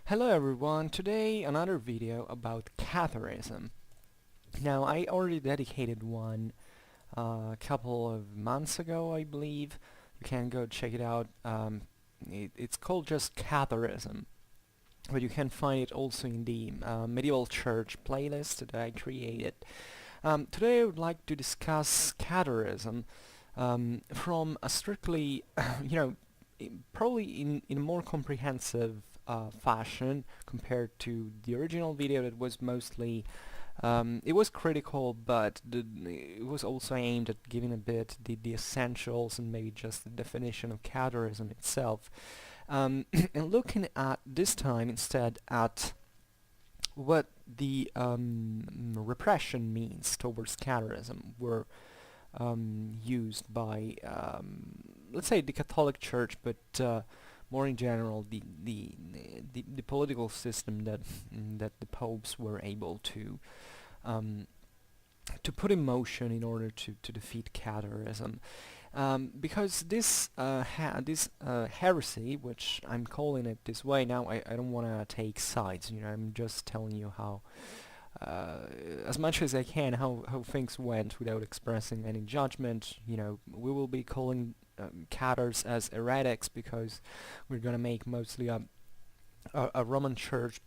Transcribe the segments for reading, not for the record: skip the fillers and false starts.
Hello everyone, today another video about Catharism. Now I already dedicated one a couple of months ago, I believe. You can go check it out. It's called just Catharism, but you can find it also in the medieval church playlist that I created. Today I would like to discuss Catharism from a strictly, probably in a more comprehensive fashion compared to the original video that was mostly it was critical, but it was also aimed at giving a bit the essentials and maybe just the definition of Catharism itself, and looking at this time instead at what the repression means towards Catharism were used by let's say the Catholic Church, but more in general the political system that the popes were able to put in motion in order to defeat Catharism. Because this heresy, which I'm calling it this way now, I don't want to take sides. I'm just telling you how, as much as I can, how things went without expressing any judgment. We will be calling Cathars as heretics because we're gonna make mostly a Roman Church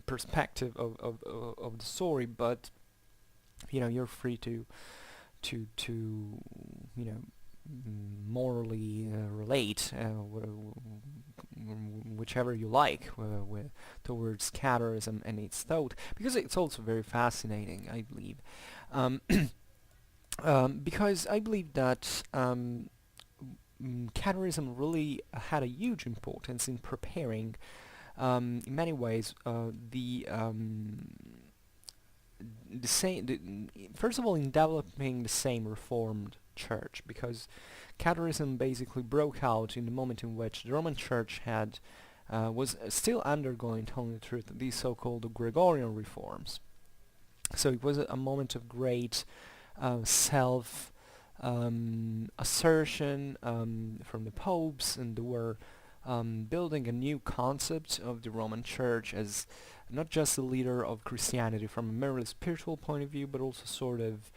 perspective of the story, but you're free to morally relate whichever you like towards Catharism and its thought, because it's also very fascinating, I believe. Because I believe that Catharism really had a huge importance in preparing, in many ways, first of all, in developing the same Reformed Church, because Catharism basically broke out in the moment in which the Roman Church was still undergoing, telling the truth, these so-called Gregorian reforms. So it was a moment of great self assertion from the popes, and they were building a new concept of the Roman Church as not just a leader of Christianity from a merely spiritual point of view, but also sort of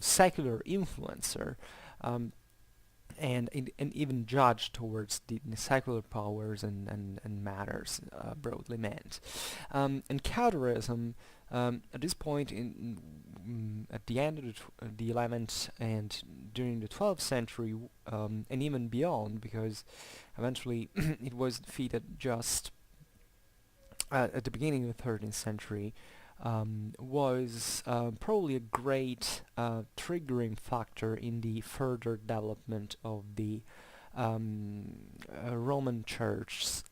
secular influencer, and even judge towards the secular powers and matters, broadly meant. And Catharism, at this point at the end of the 11th and during the 12th century, and even beyond, because eventually it was defeated just at the beginning of the 13th century, was probably a great triggering factor in the further development of the Roman Church's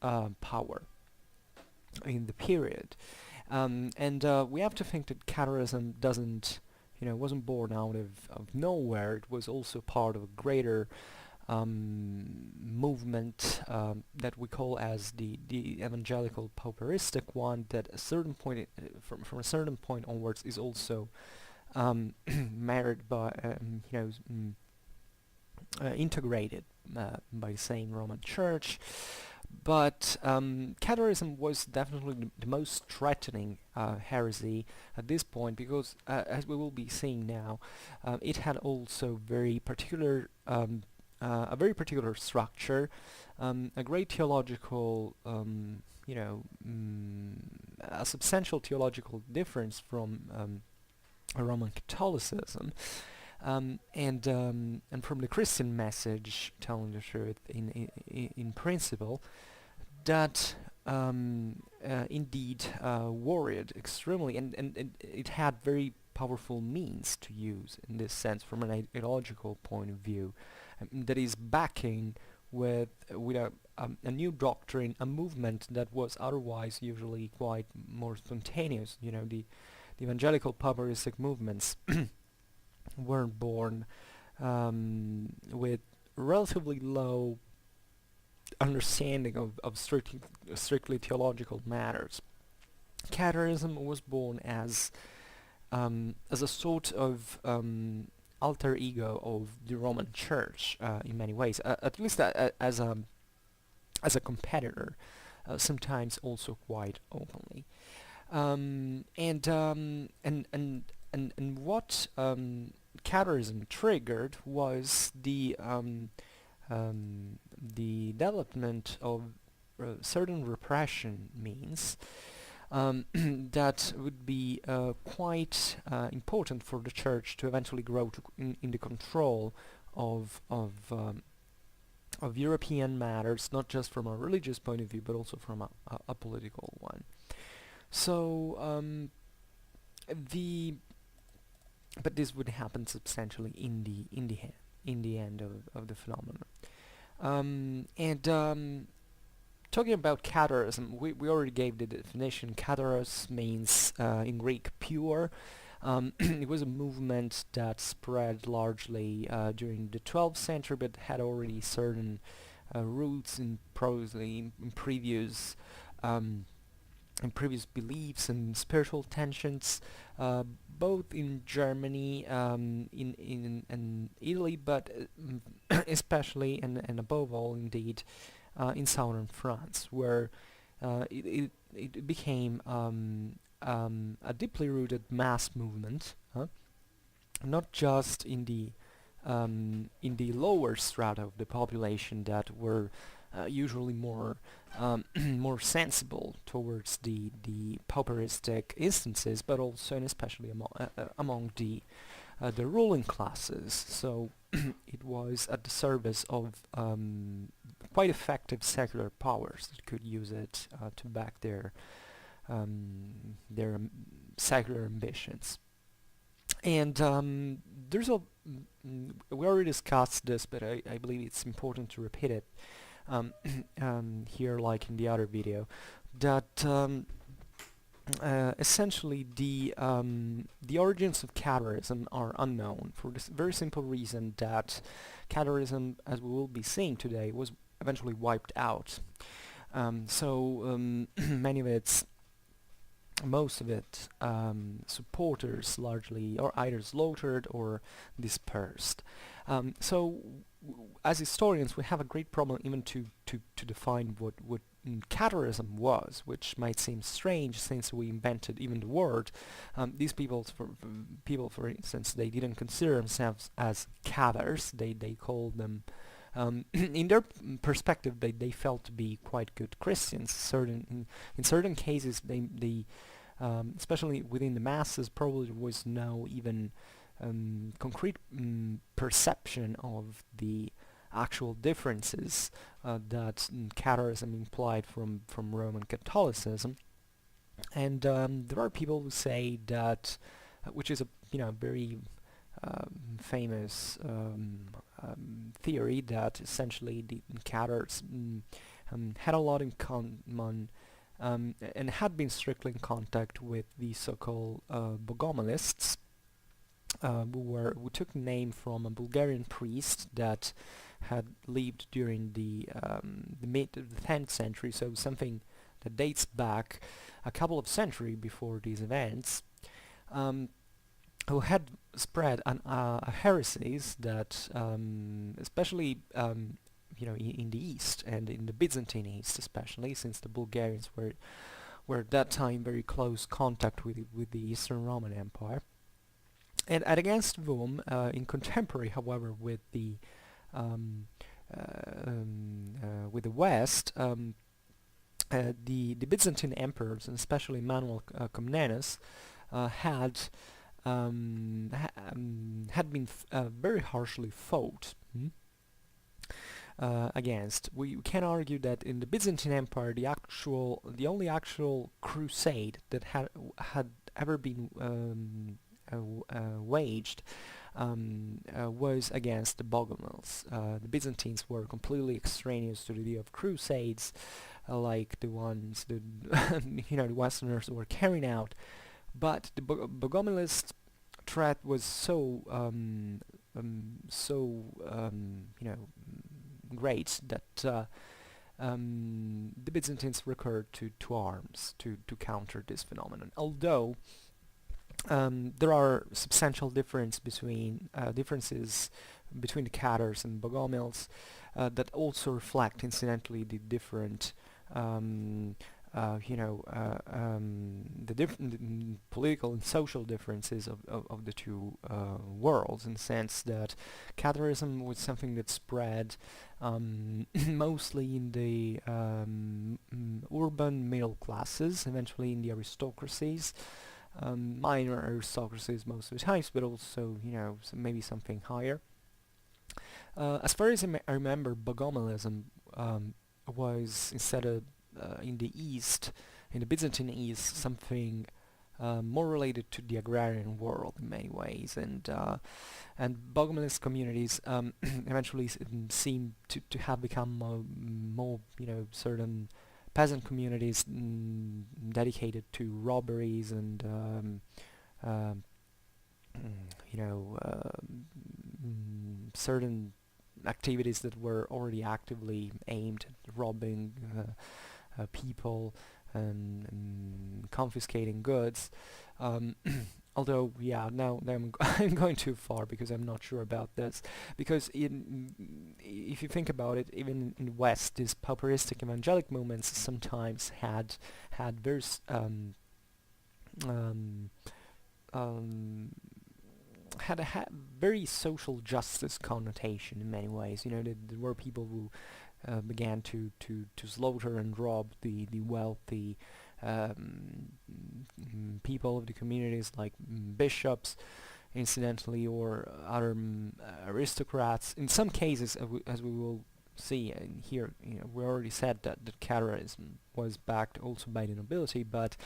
power in the period. And we have to think that Catharism wasn't born out of nowhere. It was also part of a greater movement that we call as the evangelical pauperistic one, that a certain point from a certain point onwards is also married by integrated by the same Roman Church. But Catharism was definitely the most threatening heresy at this point, because as we will be seeing now, it had also very particular a very particular structure, a great theological, a substantial theological difference from Roman Catholicism, and from the Christian message, telling the truth in principle, that indeed worried extremely, and it had very powerful means to use in this sense from an ideological point of view, that is backing with a new doctrine, a movement that was otherwise usually quite more spontaneous. The evangelical pauperistic movements weren't born with relatively low understanding of strictly theological matters. Catharism was born as a sort of alter ego of the Roman Church in many ways, at least as a competitor sometimes also quite openly. And what Catharism triggered was the development of certain repression means that would be quite important for the church to eventually grow in the control of European matters, not just from a religious point of view, but also from a political one. So but this would happen substantially in the end of the phenomenon. Talking about Catharism, we already gave the definition. Catharos means in Greek pure. It was a movement that spread largely during the 12th century, but had already certain roots in previous beliefs and spiritual tensions, both in Germany, in Italy, but especially and above all, indeed, in southern France, where it became a deeply rooted mass movement, not just in the lower strata of the population that were usually more more sensible towards the pauperistic instances, but also and especially among the ruling classes. So it was at the service of quite effective secular powers that could use it to back their secular ambitions. And there's we already discussed this, but I believe it's important to repeat it here, like in the other video, that essentially the origins of Catharism are unknown, for this very simple reason that Catharism, as we will be seeing today, was eventually wiped out. Most of its supporters largely are either slaughtered or dispersed. As historians, we have a great problem even to define what Catharism was, which might seem strange since we invented even the word. These people, for instance, they didn't consider themselves as Cathars. They called them, in their perspective, they felt to be quite good Christians. In certain cases, they especially within the masses, probably was no even concrete perception of the actual differences that Catharism implied from Roman Catholicism. And there are people who say that, which is a very famous theory, that essentially the Cathars had a lot in common and had been strictly in contact with the so-called Bogomilists, who took name from a Bulgarian priest that had lived during the mid 10th century, so something that dates back a couple of centuries before these events, who had spread heresies that, especially in the East and in the Byzantine East, especially since the Bulgarians were at that time very close contact with the Eastern Roman Empire, and against whom, in contemporary, however, with the West, the Byzantine emperors, and especially Manuel Comnenus, had been very harshly fought against. We can argue that in the Byzantine Empire, the only actual crusade that had ever been waged was against the Bogomils. The Byzantines were completely extraneous to the idea of crusades, like the ones that the Westerners were carrying out. But the Bogomilist threat was so great that the Byzantines recurred to arms to counter this phenomenon. Although there are substantial differences between the Cathars and Bogomils that also reflect, incidentally, the different the different political and social differences of the two worlds, in the sense that Catharism was something that spread mostly in the urban middle classes, eventually in the aristocracies, minor aristocracies most of the times, but also, maybe something higher. As far as I remember, Bogomilism was, instead of in the East, in the Byzantine East, something more related to the agrarian world in many ways, and Bogomils communities eventually seem to have become more, certain peasant communities dedicated to robberies and certain activities that were already actively aimed at robbing people and confiscating goods. Although, yeah, now I'm going too far, because I'm not sure about this. Because if you think about it, even in the West, these pauperistic evangelic movements sometimes had very had a very social justice connotation in many ways. There were people who began to slaughter and rob the wealthy people of the communities, like bishops, incidentally, or other aristocrats. In some cases, as we will see and here, we already said that Catharism was backed also by the nobility, but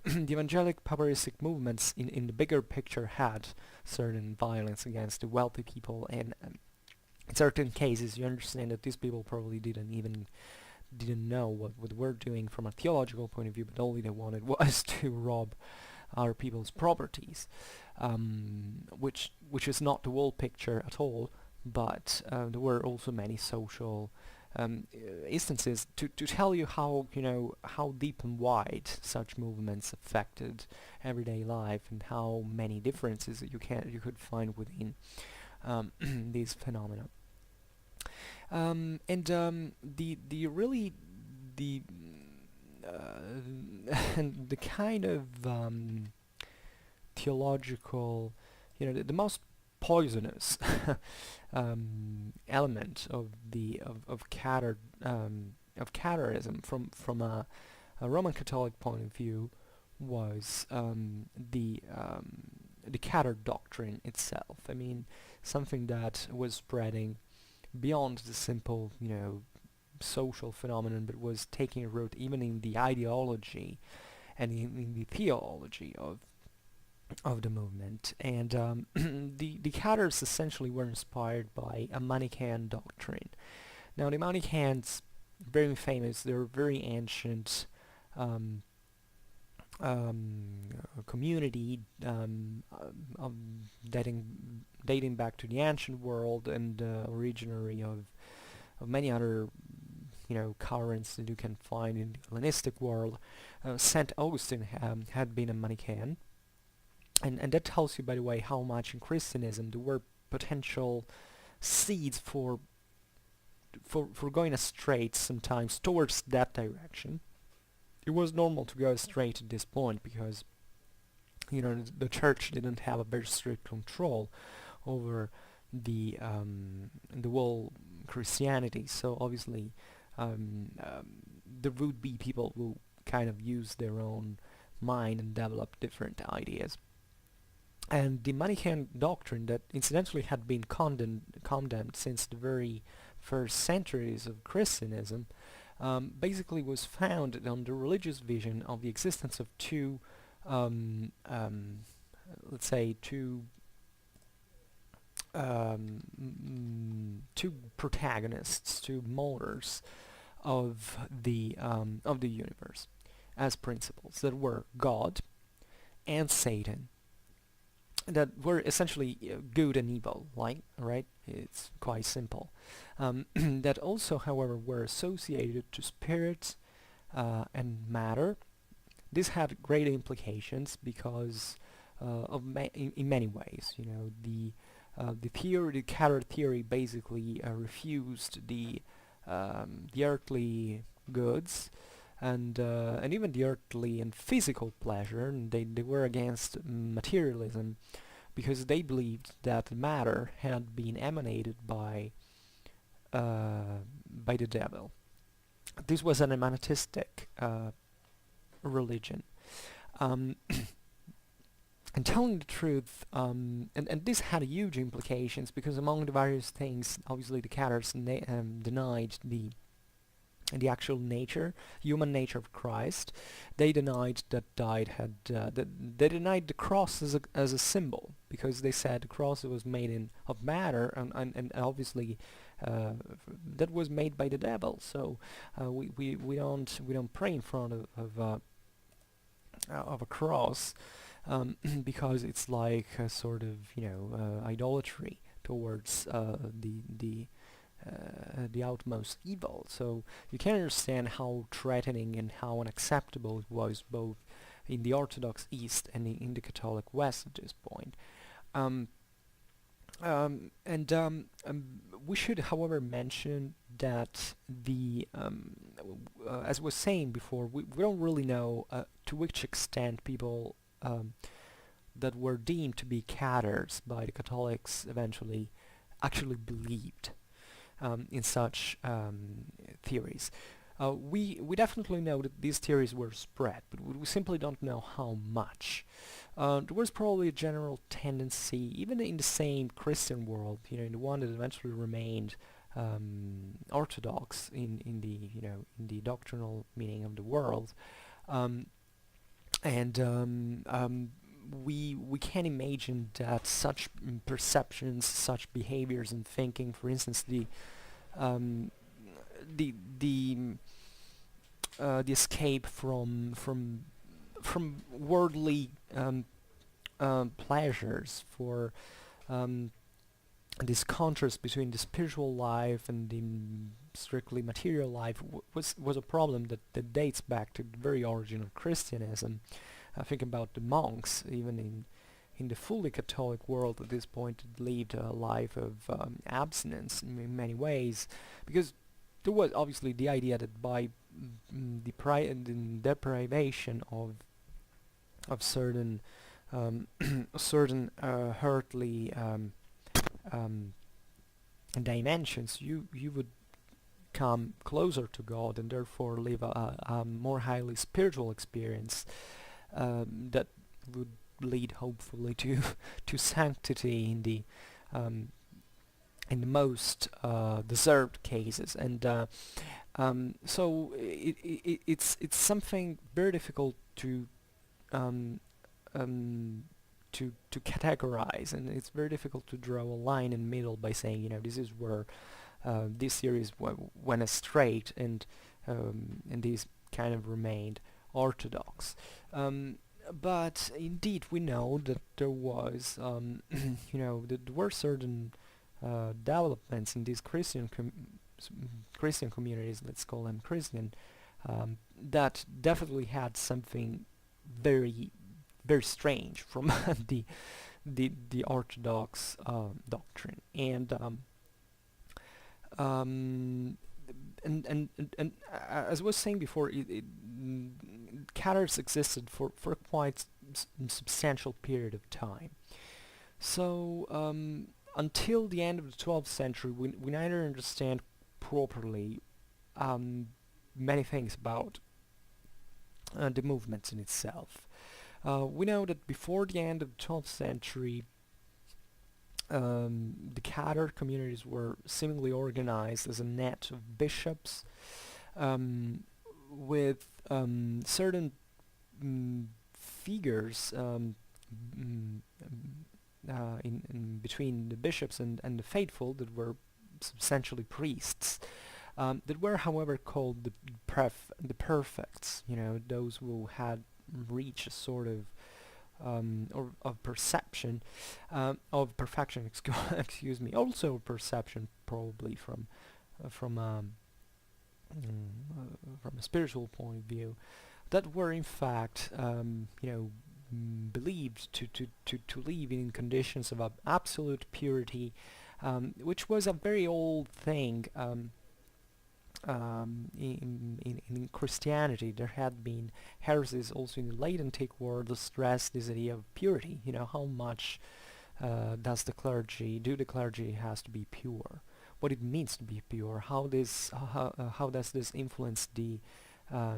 the evangelic pauperistic movements in the bigger picture had certain violence against the wealthy people, and in certain cases you understand that these people probably didn't know what we're doing from a theological point of view, but all they wanted was to rob other people's properties, which is not the whole picture at all, but there were also many social instances to tell you how deep and wide such movements affected everyday life, and how many differences that you could find within these phenomena. And the really the and the kind of theological, the most poisonous element of Catharism from a Roman Catholic point of view was the Cathar doctrine itself. I mean, something that was spreading beyond the simple, social phenomenon, but was taking root even in the ideology and in the theology of the movement. And the Cathars essentially were inspired by a Manichaean doctrine. Now, the Manichaeans, very famous, they're very ancient community dating back to the ancient world, and originary of many other currents that you can find in the Hellenistic world. Saint Augustine had been a Manichaean, and that tells you, by the way, how much in Christianism there were potential seeds for going astray sometimes towards that direction. It was normal to go astray at this point, because the church didn't have a very strict control over the whole Christianity. So obviously there would be people who kind of use their own mind and develop different ideas. And the Manichaean doctrine, that incidentally had been condemned since the very first centuries of Christianism, basically was founded on the religious vision of the existence of two, let's say, two protagonists, two motors of the universe, as principles that were God and Satan, that were essentially good and evil, right? It's quite simple. That also, however, were associated to spirits and matter. This had great implications because in many ways, the Cathar theory basically refused the earthly goods and even the earthly and physical pleasure. And they were against materialism because they believed that matter had been emanated by the devil. This was an emanatistic religion. Um, and telling the truth, and this had huge implications because among the various things, obviously the Cathars denied the actual nature, human nature of Christ. They denied that they denied the cross as a symbol because they said the cross was made of matter, and obviously that was made by the devil. So we don't pray in front of a cross because it's like a sort of idolatry towards the outmost evil. So you can understand how threatening and how unacceptable it was both in the Orthodox East and in the Catholic West at this point. We should, however, mention that as I was saying before, we don't really know to which extent people that were deemed to be Cathars by the Catholics eventually actually believed in such theories. We definitely know that these theories were spread, but we simply don't know how much. There was probably a general tendency, even in the same Christian world, in the one that eventually remained orthodox in the doctrinal meaning of the world, we can imagine that such perceptions, such behaviors and thinking, for instance, the escape from worldly pleasures, for this contrast between the spiritual life and the strictly material life was a problem that dates back to the very origin of Christianism. I think about the monks, even in the fully Catholic world at this point, lived a life of abstinence in many ways, because there was obviously the idea that by the deprivation of certain certain earthly dimensions, you would come closer to God and therefore live a more highly spiritual experience that would lead hopefully to sanctity in the most deserved cases. And so it's something very difficult to categorize, and it's very difficult to draw a line in the middle by saying, this is where this series went astray, and these kind of remained orthodox. But indeed, we know that there was, there were certain developments in these Christian communities, let's call them Christian, that definitely had something very, very strange from the Orthodox doctrine, and as I was saying before, Cathars existed for quite substantial period of time. So until the end of the 12th century, we neither understand properly many things about the movements in itself. We know that before the end of the 12th century, the Cathar communities were seemingly organized as a net of bishops with certain figures in between the bishops and the faithful that were substantially priests, that were, however, called the perfects, those who had reached a sort of of perception, of perfection, excuse me, also perception probably from a spiritual point of view, that were in fact believed to live in conditions of absolute purity, which was a very old thing in Christianity there had been heresies also in the late antique world that stressed this idea of purity. You know, how much do the clergy has to be pure? What it means to be pure? How does this influence the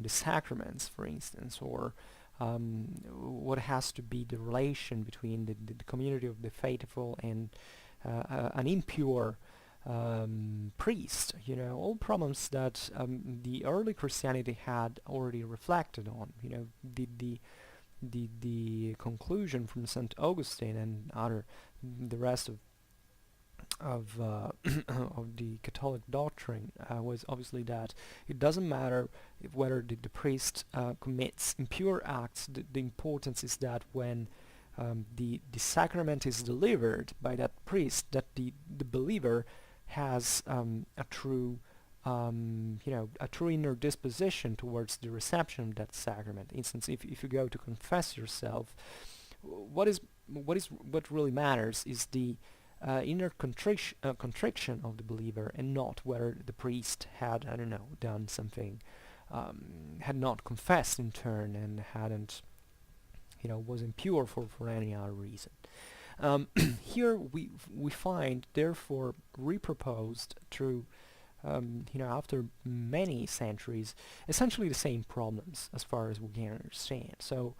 sacraments, for instance, or what has to be the relation between the community of the faithful and an impure priest? You know, all problems that the early Christianity had already reflected on. You know, the conclusion from St. Augustine and the rest of of the Catholic doctrine was obviously that it doesn't matter whether the priest commits impure acts. The importance is that when the sacrament is delivered by that priest, that the believer has a true a true inner disposition towards the reception of that sacrament. For instance, if you go to confess yourself, what really matters is the inner contriction of the believer, and not whether the priest had, I don't know, done something, had not confessed in turn and hadn't, you know, was impure for any other reason. Here we find, therefore, reproposed through, you know, after many centuries, essentially the same problems as far as we can understand. So,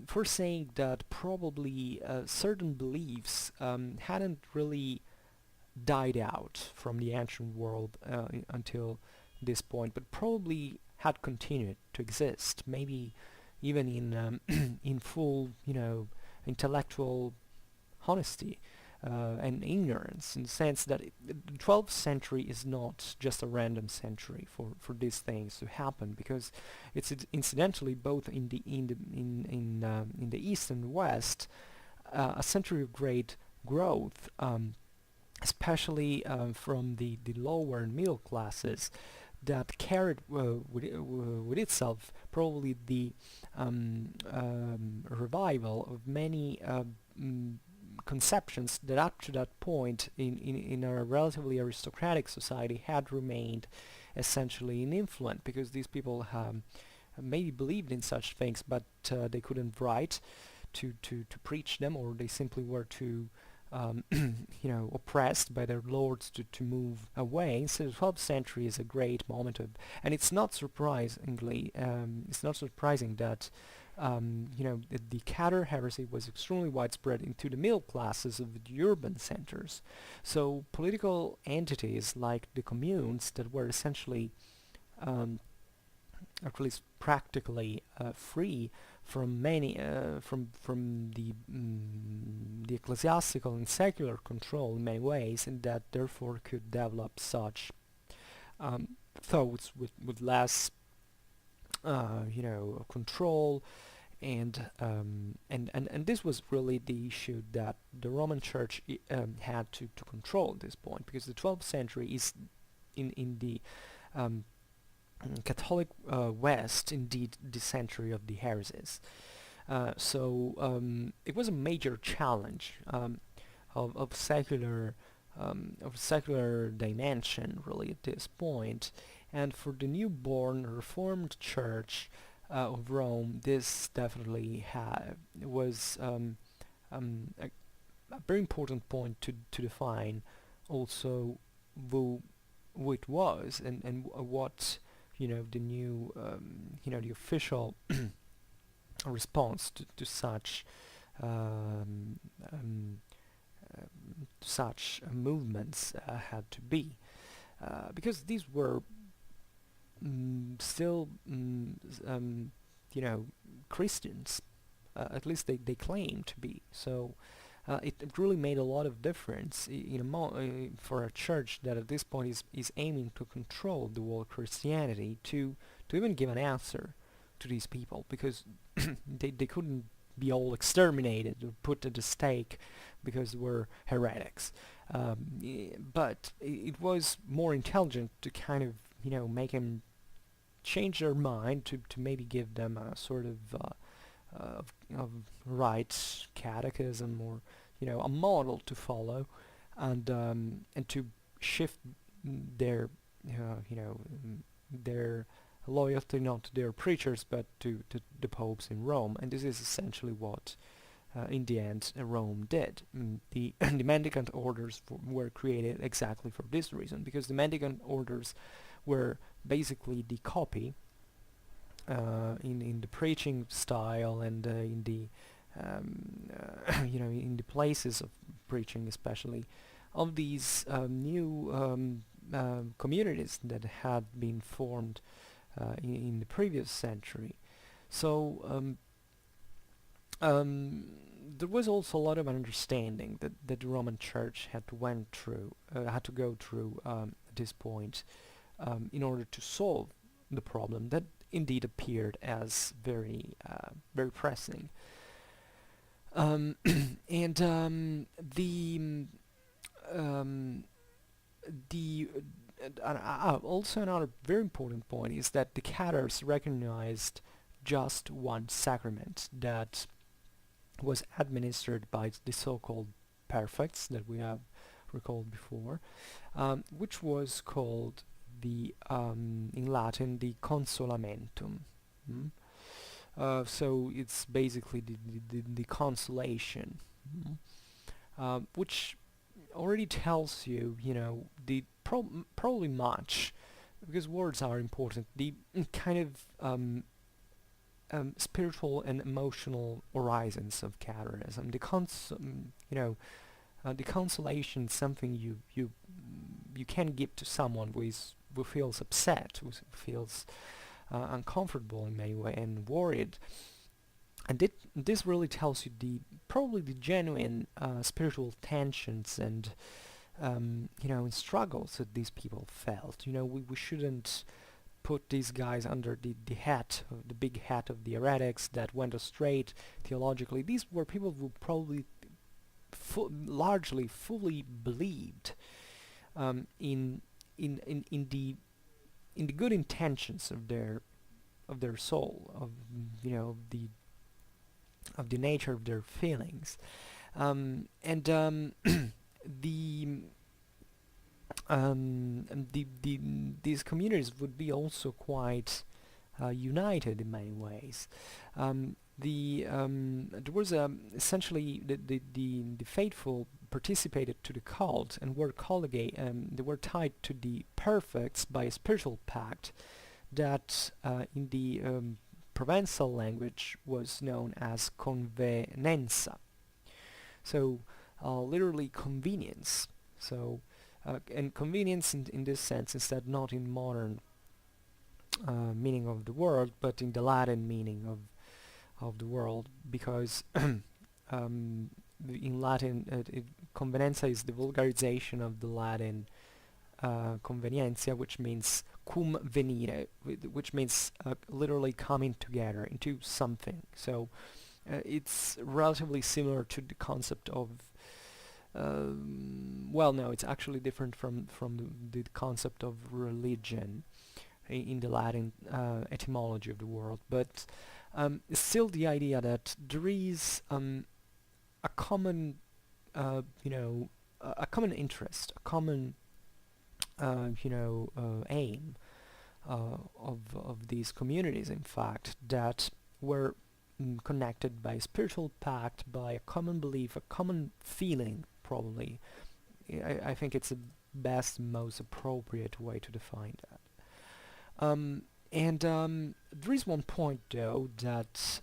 first saying that probably certain beliefs hadn't really died out from the ancient world until this point, but probably had continued to exist, maybe even in in full, you know, intellectual honesty and ignorance, in the sense that the 12th century is not just a random century for these things to happen, because it's incidentally both in the East and West a century of great growth, especially from the lower and middle classes, that carried with itself probably the revival of many conceptions that up to that point in a relatively aristocratic society had remained essentially influent, because these people maybe believed in such things, but they couldn't write to preach them, or they simply were too you know, oppressed by their lords to move away. So the 12th century is a great moment of, and it's not surprising that you know, the Cathar heresy was extremely widespread into the middle classes of the urban centers. So political entities like the communes, that were essentially at least practically free from many from the ecclesiastical and secular control in many ways, and that therefore could develop such thoughts with less you know, control, and this was really the issue that the Roman Church had to control at this point, because the 12th century is in the Catholic West indeed the century of the heresies. So it was a major challenge of secular dimension, really, at this point. And for the newborn Reformed Church of Rome, this definitely was a very important point to define also who it was, and what, you know, the new you know, the official response to such movements had to be, because these were still you know, Christians, at least they claim to be. So it really made a lot of difference for a church that at this point is aiming to control the world Christianity, to even give an answer to these people, because they couldn't be all exterminated or put at the stake because they were heretics. But it was more intelligent to kind of, you know, make them change their mind, to maybe give them a sort of right catechism, or, you know, a model to follow, and to shift their their loyalty not to their preachers but to the popes in Rome, and this is essentially what in the end Rome did. The mendicant orders were created exactly for this reason, because the mendicant orders were basically the copy in the preaching style and in the in the places of preaching, especially of these new communities that had been formed in the previous century. So there was also a lot of understanding that the Roman Church had to go through at this point in order to solve the problem that indeed appeared as very pressing. And also another very important point is that the Cathars recognized just one sacrament that was administered by the so-called perfects that we have recalled before, which was called in Latin the Consolamentum. So it's basically the consolation, which already tells you, the probably much, because words are important, the kind of spiritual and emotional horizons of Catharism. The consolation is something you can give to someone who feels upset, who feels uncomfortable in many ways and worried, and this really tells you probably the genuine spiritual tensions and struggles that these people felt. We shouldn't put these guys under the big hat of the heretics that went astray theologically. These were people who probably largely fully believed in the good intentions of their soul, of the nature of their feelings, these communities would be also quite united in many ways. There was essentially the faithful participated to the cult and were they were tied to the perfects by a spiritual pact that in the Provençal language was known as convenenza. So literally convenience. So and convenience in this sense is that not in modern meaning of the word, but in the Latin meaning of the world, because in Latin convenienza is the vulgarization of the Latin convenientia, which means cum venire, which means literally coming together into something. So it's relatively similar to the concept of well, no, it's actually different from the concept of religion in the Latin etymology of the world, but still the idea that there is a common a common interest, a common aim of these communities, in fact, that were connected by a spiritual pact, by a common belief, a common feeling, probably. I think it's the best, most appropriate way to define that. There is one point, though, that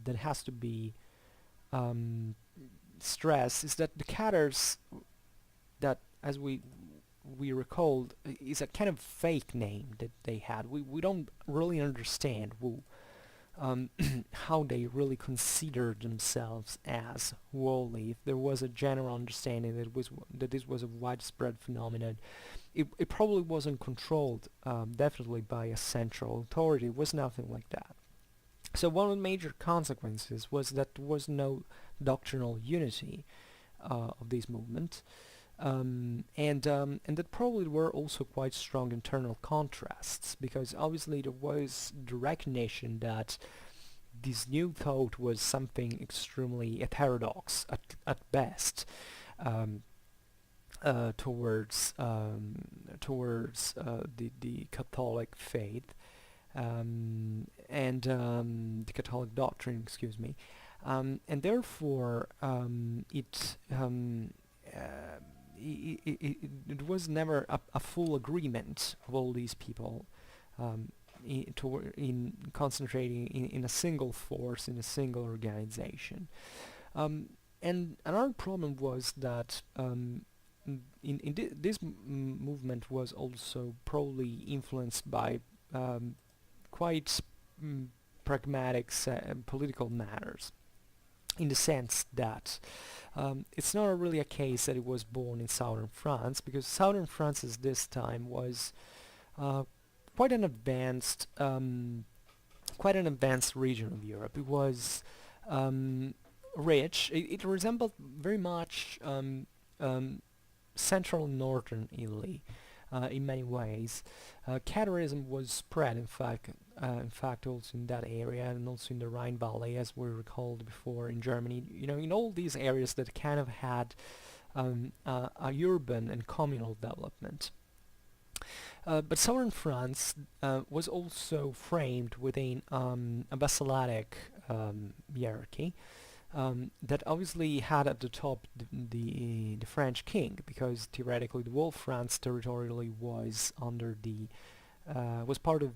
that has to be stressed, is that the Cathars, that, as we recalled, is a kind of fake name that they had. We don't really understand how they really considered themselves as holy. If there was a general understanding that this was a widespread phenomenon, it probably wasn't controlled definitely by a central authority. It was nothing like that. So one of the major consequences was that there was no doctrinal unity of this movement, and that probably were also quite strong internal contrasts, because obviously there was the recognition that this new thought was something extremely heterodox at best, towards the Catholic faith, and the Catholic doctrine, excuse me, and therefore it was never a full agreement of all these people in concentrating in a single force, in a single organization. And another problem was that this movement was also probably influenced by quite pragmatic political matters, in the sense that it's not really a case that it was born in southern France, because southern France at this time was quite an advanced region of Europe. It was rich. It resembled very much central and northern Italy in many ways. Catharism was spread, in fact, also in that area, and also in the Rhine Valley, as we recalled before, in Germany. You know, in all these areas that kind of had a urban and communal development. But southern France was also framed within a vassalic hierarchy that obviously had at the top the French king, because theoretically the whole France territorially was under was part of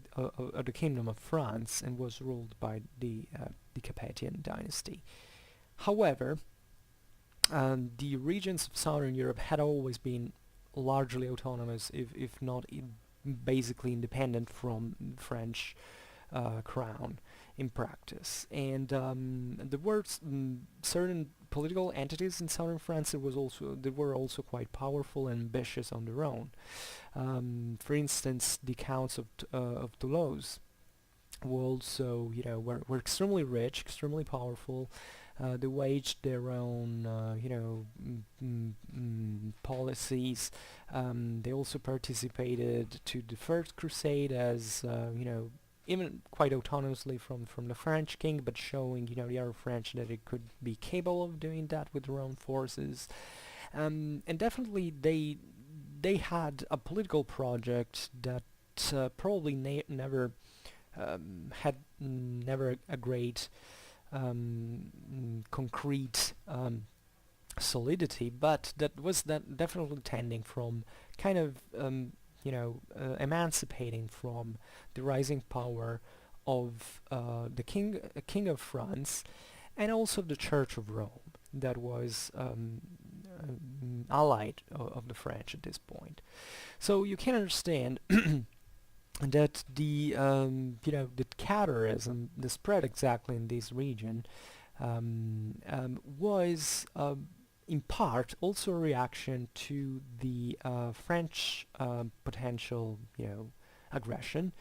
the Kingdom of France and was ruled by the Capetian dynasty. However, the regions of southern Europe had always been largely autonomous, if not basically independent from the French crown in practice. And there were certain political entities in southern France that were also quite powerful and ambitious on their own. For instance, the counts of Toulouse were also, were extremely rich, extremely powerful. They waged their own, policies. They also participated to the First Crusade as, even quite autonomously from the French king, but showing, the other French that it could be capable of doing that with their own forces. And definitely they had a political project that probably never had a great concrete solidity, but that was definitely tending from kind of emancipating from the rising power of the king of France, and also the Church of Rome, that was allied of the French at this point. So you can understand that the Catharism, the spread exactly in this region, was in part also a reaction to the French potential, aggression,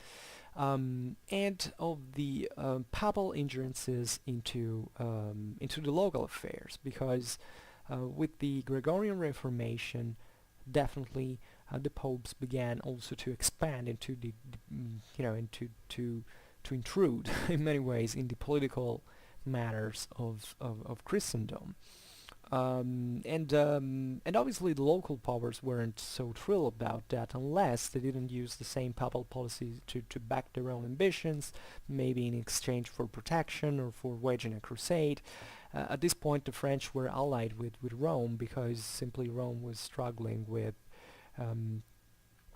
and of the papal ingerences into the local affairs, because with the Gregorian Reformation, definitely the popes began also to expand into to intrude in many ways in the political matters of Christendom. And obviously the local powers weren't so thrilled about that, unless they didn't use the same papal policies to back their own ambitions, maybe in exchange for protection or for waging a crusade. At this point the French were allied with Rome, because simply Rome was struggling with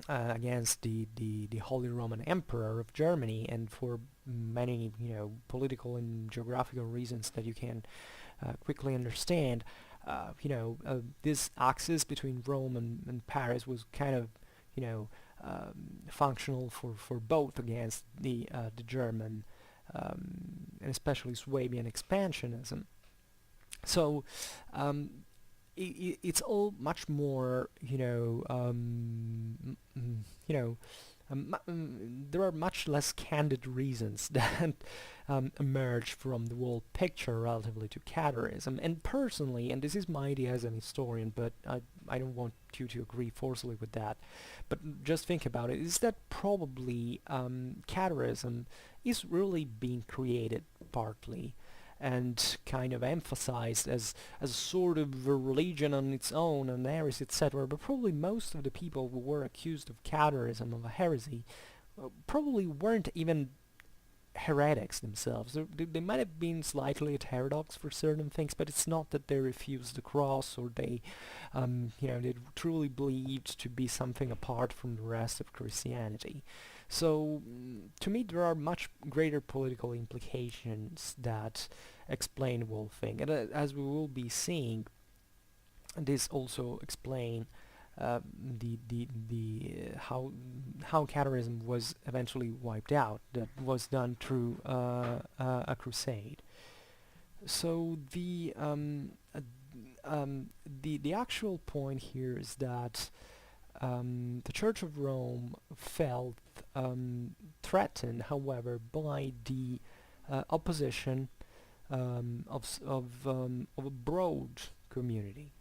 against the Holy Roman Emperor of Germany, and for many political and geographical reasons that you can quickly understand, this axis between Rome and Paris was kind of functional for both against the German and especially Swabian expansionism. So it's all much more, there are much less candid reasons that emerge from the whole picture relatively to Catharism. And personally, and this is my idea as an historian, but I don't want you to agree forcibly with that, but just think about it, is that probably Catharism is really being created partly and kind of emphasized as a sort of a religion on its own, and heresy, etc. But probably most of the people who were accused of Catharism, of a heresy, probably weren't even heretics themselves. They might have been slightly heterodox for certain things, but it's not that they refused the cross, or they, they truly believed to be something apart from the rest of Christianity. So, to me, there are much greater political implications that explain the whole thing, and as we will be seeing, this also explain how Catharism was eventually wiped out. That was done through a crusade. So the actual point here is that the Church of Rome felt threatened, however, by the opposition of a broad community.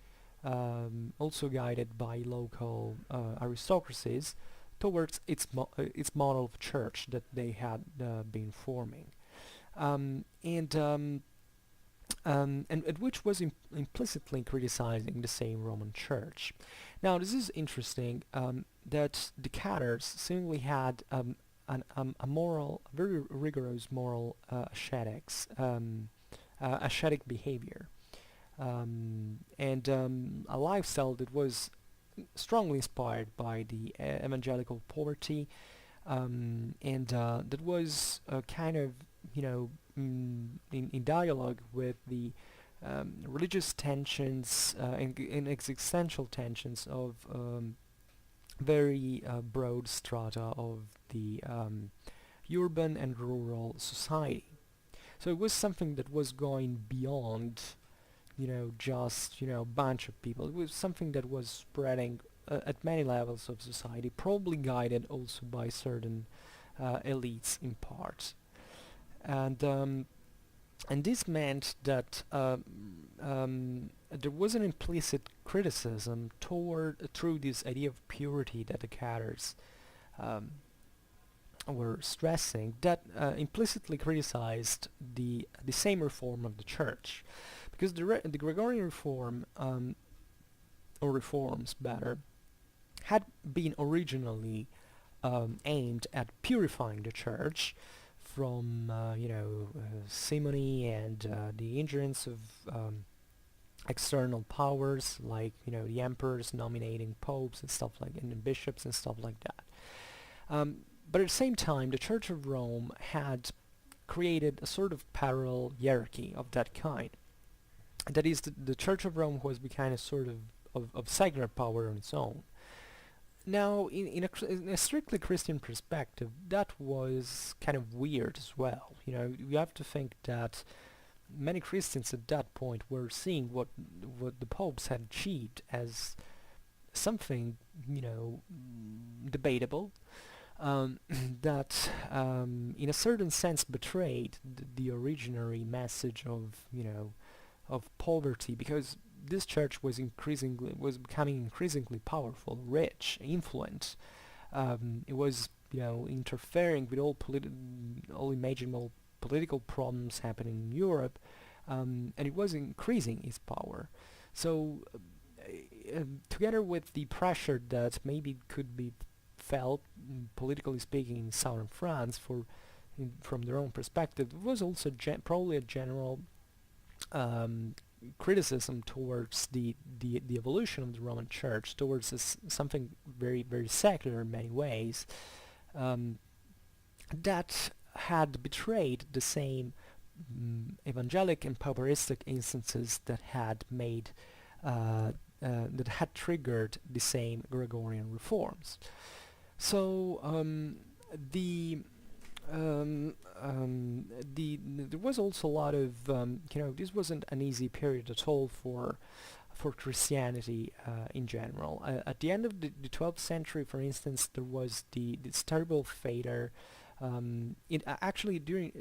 Also guided by local aristocracies towards its model of church that they had been forming, and which was implicitly criticizing the same Roman Church. Now, this is interesting, that the Cathars seemingly had a very rigorous moral ascetic behavior. And a lifestyle that was strongly inspired by the evangelical poverty, and that was kind of, in dialogue with the religious tensions and existential tensions of very broad strata of the urban and rural society. So it was something that was going beyond just, a bunch of people. It was something that was spreading at many levels of society, probably guided also by certain elites in part. And this meant that there was an implicit criticism through this idea of purity that the Cathars were stressing, that implicitly criticized the same reform of the Church. Because the Gregorian reform, or reforms better, had been originally aimed at purifying the Church from, simony and the ingerence of external powers, like the emperors nominating popes and stuff like, and bishops and stuff like that. But at the same time, the Church of Rome had created a sort of parallel hierarchy of that kind. That is, the Church of Rome was becoming a sort of secular power on its own. Now, in a strictly Christian perspective, that was kind of weird as well. You have to think that many Christians at that point were seeing what the popes had achieved as something, debatable, that in a certain sense betrayed the originary message of poverty, because this church was becoming increasingly powerful, rich, influent. It was interfering with all imaginable political problems happening in Europe, and it was increasing its power. So together with the pressure that maybe could be felt, politically speaking, in southern France from their own perspective, there was also probably a general criticism towards the evolution of the Roman Church, towards something very, very secular in many ways, that had betrayed the same evangelic and pauperistic instances that had made that had triggered the same Gregorian reforms. So there was also a lot of this wasn't an easy period at all for Christianity in general. At the end of the 12th century, for instance, there was this terrible failure. Actually, during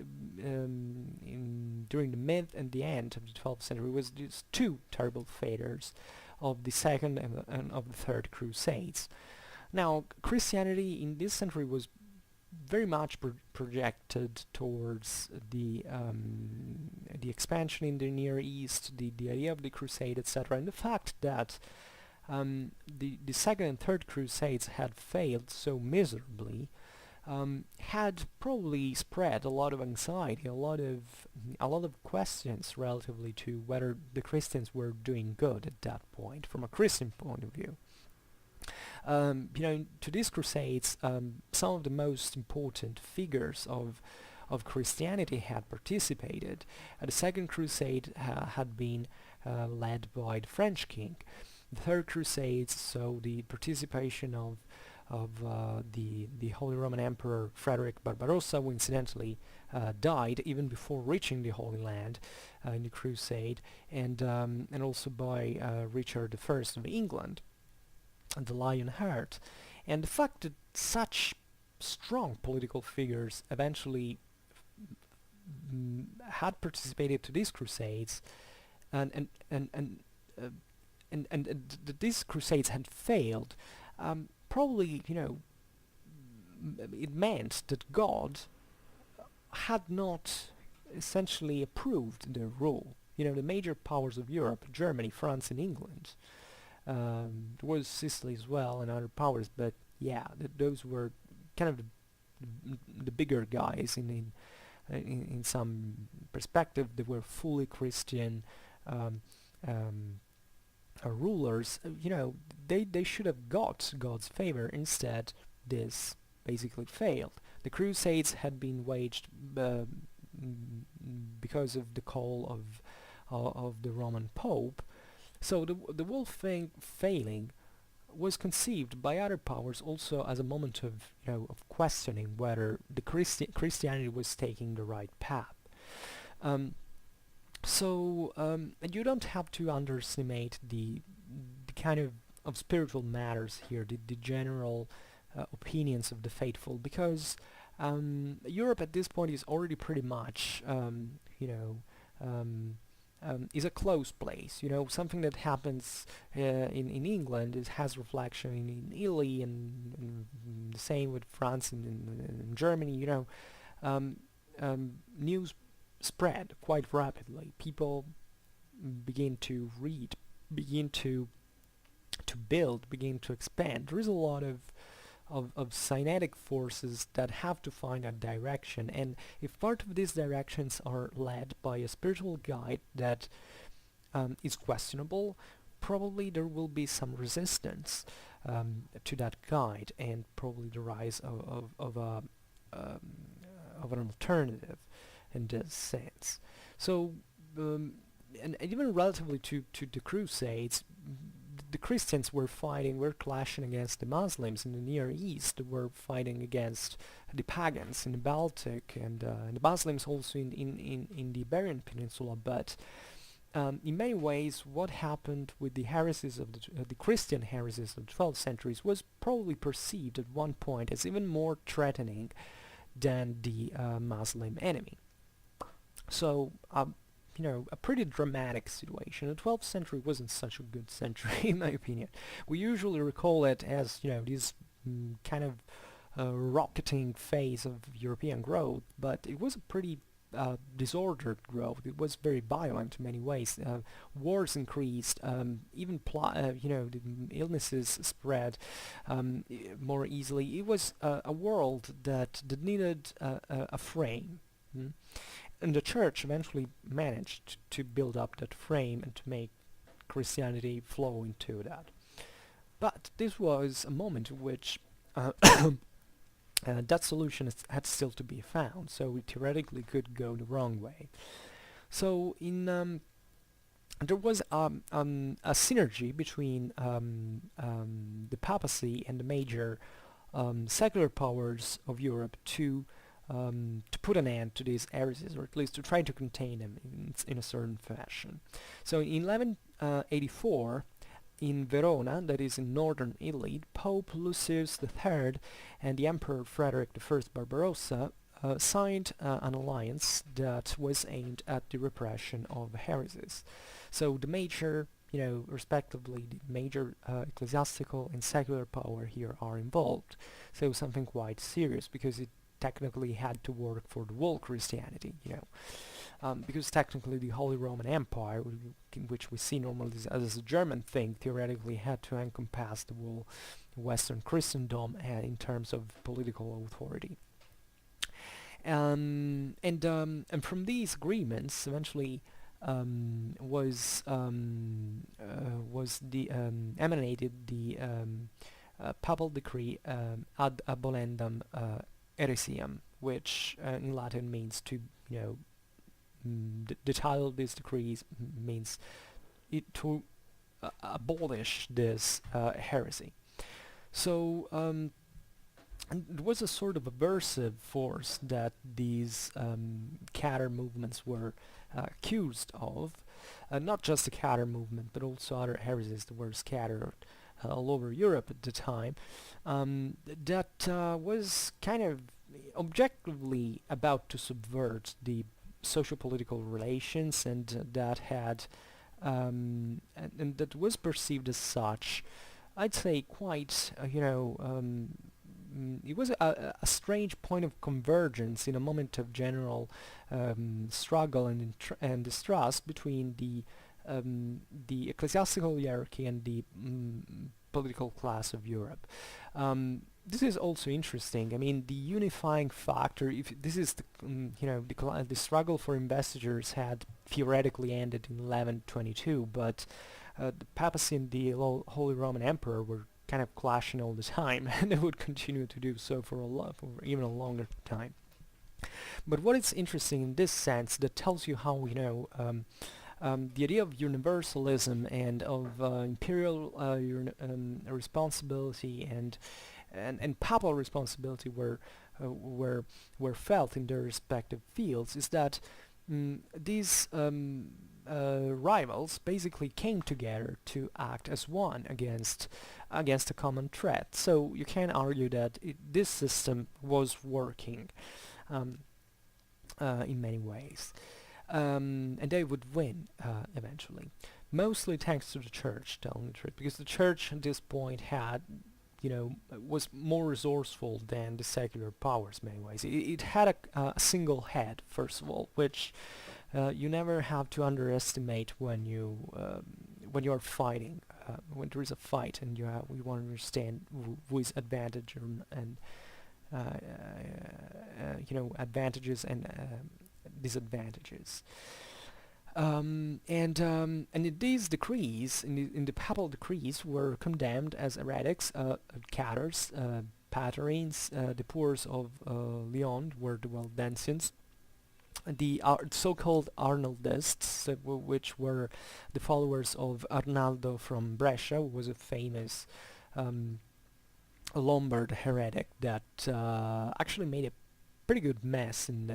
the mid and the end of the 12th century, was these two terrible failures of the second and of the third Crusades. Now, Christianity in this century was very much projected towards the expansion in the Near East, the idea of the Crusade, etc., and the fact that the Second and Third Crusades had failed so miserably had probably spread a lot of anxiety, a lot of questions relatively to whether the Christians were doing good at that point, from a Christian point of view. To these Crusades, some of the most important figures of Christianity had participated. The Second Crusade had been led by the French king. The Third Crusade saw the participation of the Holy Roman Emperor Frederick Barbarossa, who incidentally died even before reaching the Holy Land in the Crusade, and also by Richard I of England, the Lionheart. And the fact that such strong political figures eventually had participated to these Crusades, and these Crusades had failed, probably, it meant that God had not essentially approved their rule. The major powers of Europe, Germany, France, and England, there was Sicily as well and other powers, but yeah, those were kind of the bigger guys in some perspective. They were fully Christian rulers. They should have got God's favor. Instead, this basically failed. The Crusades had been waged because of the call of the Roman Pope. So the whole thing failing was conceived by other powers also as a moment of questioning whether the Christianity was taking the right path. And you don't have to underestimate the kind of spiritual matters here, the general opinions of the faithful, because Europe at this point is already pretty much is a closed place. Something that happens in England has reflection in Italy, and the same with France and Germany. News spread quite rapidly. People begin to read, begin to build, begin to expand. There is a lot of cynetic forces that have to find a direction, and if part of these directions are led by a spiritual guide that is questionable, probably there will be some resistance to that guide, and probably the rise of an alternative in this sense. So and even relatively to the Crusades, the Christians were clashing against the Muslims in the Near East. They were fighting against the pagans in the Baltic, and the Muslims also in the Iberian Peninsula. But in many ways, what happened with the heresies of the Christian heresies of the 12th centuries was probably perceived at one point as even more threatening than the Muslim enemy. So a pretty dramatic situation. The 12th century wasn't such a good century, in my opinion. We usually recall it as, this kind of rocketing phase of European growth, but it was a pretty disordered growth. It was very violent in many ways. Wars increased, even the illnesses spread more easily. It was a world that needed a frame. And the church eventually managed to build up that frame and to make Christianity flow into that. But this was a moment in which that solution had still to be found, so it theoretically could go the wrong way. So there was a synergy between the papacy and the major secular powers of Europe to put an end to these heresies, or at least to try to contain them in a certain fashion. So in 1184, in Verona, that is in northern Italy, Pope Lucius III and the Emperor Frederick I Barbarossa signed an alliance that was aimed at the repression of heresies. So the major, respectively, the major ecclesiastical and secular power here are involved. So something quite serious, because it technically had to work for the whole Christianity, because technically the Holy Roman Empire, which we see normally as a German thing, theoretically had to encompass the whole Western Christendom in terms of political authority. And from these agreements, eventually emanated the papal decree ad abolendam heresiam, which in Latin means to, the title of this decree means to abolish this heresy. So and it was a sort of aversive force that these Cathar movements were accused of, not just the Cathar movement, but also other heresies that were scattered all over Europe at the time, that was kind of objectively about to subvert the socio-political relations, and that had and that was perceived as such, I'd say, quite it was a strange point of convergence in a moment of general struggle and distrust between the ecclesiastical hierarchy and the political class of Europe. This is also interesting. I mean, the unifying factor, if this is the struggle for investitures had theoretically ended in 1122, but the papacy and the Holy Roman Emperor were kind of clashing all the time, and they would continue to do so for even a longer time. But what is interesting in this sense, that tells you how the idea of universalism and of imperial responsibility and papal responsibility were felt in their respective fields, is that these rivals basically came together to act as one against a common threat. So you can argue that this system was working in many ways, and they would win eventually, mostly thanks to the church, telling the truth, because the church at this point had was more resourceful than the secular powers in many ways. It had a single head, first of all, which you never have to underestimate when you are fighting, when there is a fight, and you want to understand who is advantage and advantages and disadvantages. And these decrees, in the papal decrees, were condemned as heretics. Cathars, Patharines, the Poors of Lyon were the Waldensians. The so-called Arnaldists, which were the followers of Arnaldo from Brescia, who was a famous Lombard heretic that actually made a pretty good mess in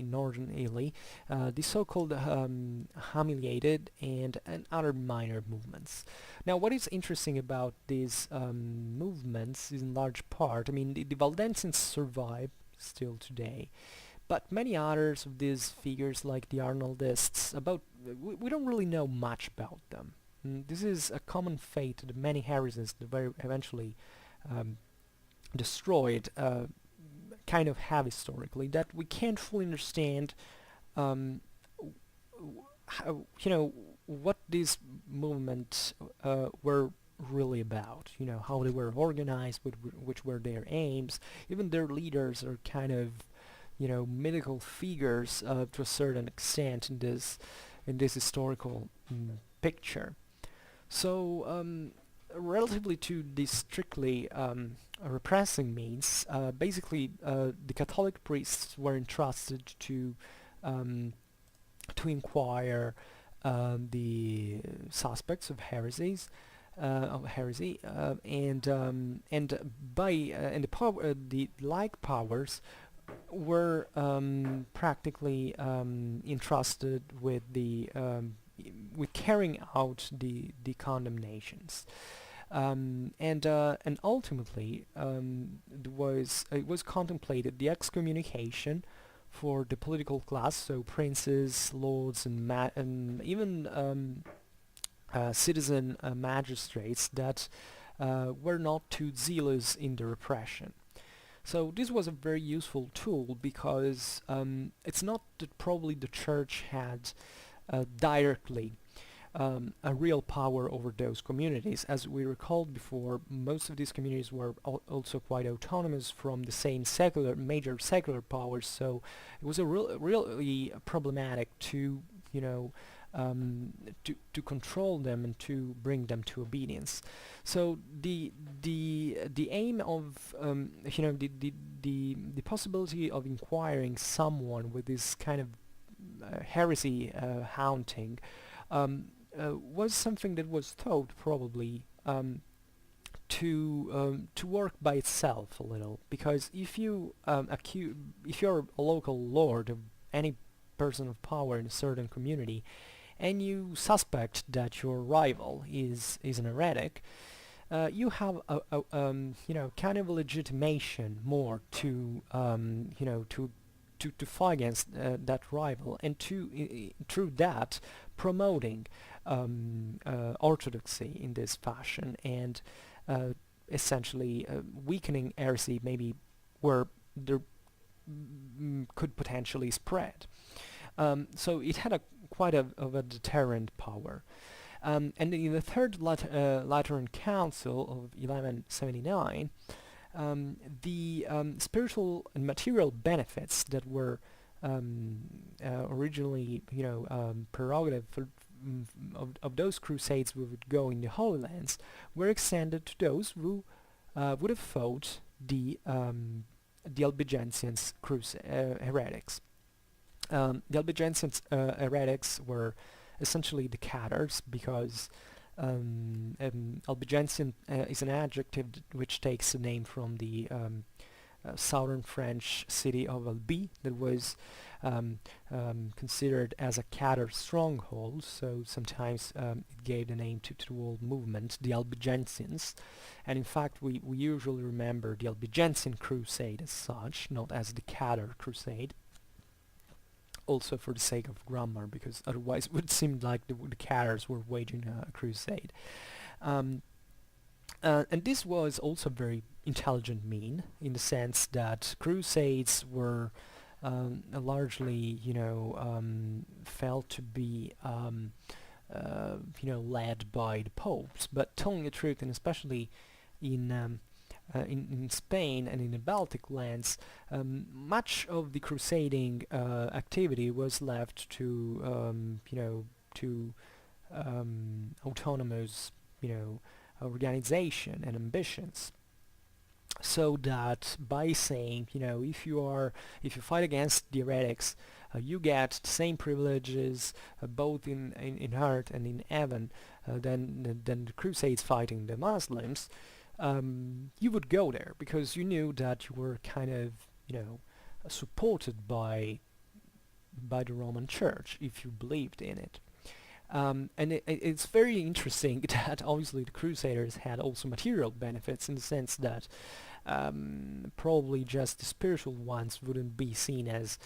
northern Italy, the so-called humiliated and other minor movements. Now, what is interesting about these movements is, in large part, I mean, the Waldensians survive still today, but many others of these figures, like the Arnaldists, we don't really know much about them. This is a common fate to the many heresies that were eventually destroyed, kind of have historically, that we can't fully understand how, what these movements were really about, how they were organized, which were their aims. Even their leaders are kind of, mythical figures to a certain extent in this historical picture. So relatively to the strictly repressing means, basically the Catholic priests were entrusted to inquire the suspects of heresy, and the like powers were practically entrusted with with carrying out the condemnations, and ultimately it was contemplated the excommunication for the political class, so princes, lords, and even citizen magistrates that were not too zealous in the repression. So this was a very useful tool because it's not that probably the church had directly a real power over those communities. As we recalled before, most of these communities were also quite autonomous from the same major secular powers, so it was really problematic to, you know, to control them and to bring them to obedience. So the aim of you know, the possibility of inquiring someone with this kind of heresy haunting was something that was thought probably to work by itself a little, because if you if you're a local lord of any person of power in a certain community, and you suspect that your rival is an heretic, you have a you know, kind of a legitimation more to you know, to fight against that rival, and to through that promoting orthodoxy in this fashion, and essentially weakening heresy maybe where there could potentially spread. So it had quite of a deterrent power. And in the Third Lateran Council of 1179, the spiritual and material benefits that were originally, you know, prerogative of those crusades who would go in the Holy Lands were extended to those who would have fought the Albigensians heretics. The Albigensians heretics were essentially the Cathars, because Albigensian is an adjective which takes the name from the southern French city of Albi, that was considered as a Cathar stronghold, so sometimes it gave the name to the whole movement, the Albigensians. And in fact we usually remember the Albigensian Crusade as such, not as the Cathar Crusade, also for the sake of grammar, because otherwise it would seem like the Cathars were waging a crusade. And this was also very intelligent mean, in the sense that crusades were largely, you know, felt to be you know, led by the popes. But telling the truth, and especially in Spain and in the Baltic lands, much of the crusading activity was left to you know, to autonomous, you know, organization and ambitions. So that by saying, you know, if you fight against the heretics, you get the same privileges both in earth and in heaven than the Crusades fighting the Muslims. You would go there because you knew that you were kind of, you know, supported by the Roman Church if you believed in it. And it's very interesting that obviously the Crusaders had also material benefits, in the sense that probably just the spiritual ones wouldn't be seen as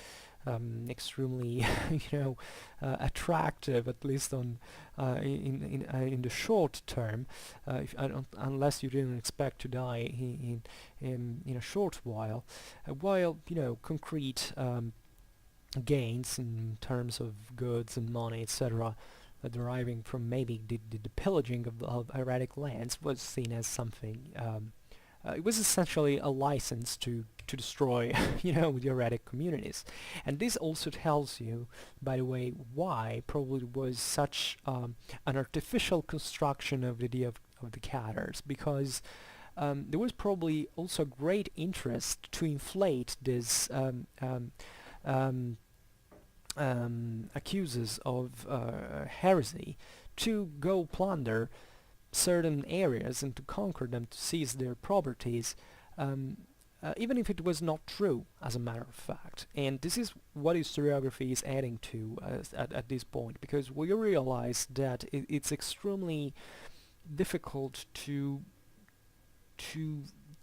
extremely you know, attractive, at least on in the short term, unless you didn't expect to die in a short while, while, you know, concrete gains in terms of goods and money, etc., deriving from maybe the pillaging of heretic lands was seen as something. It was essentially a license to destroy, you know, the heretic communities. And this also tells you, by the way, why probably was such an artificial construction of the idea of the Cathars, because there was probably also great interest to inflate this accusers of heresy, to go plunder certain areas and to conquer them, to seize their properties, even if it was not true, as a matter of fact. And this is what historiography is adding to at this point, because we realize that it's extremely difficult to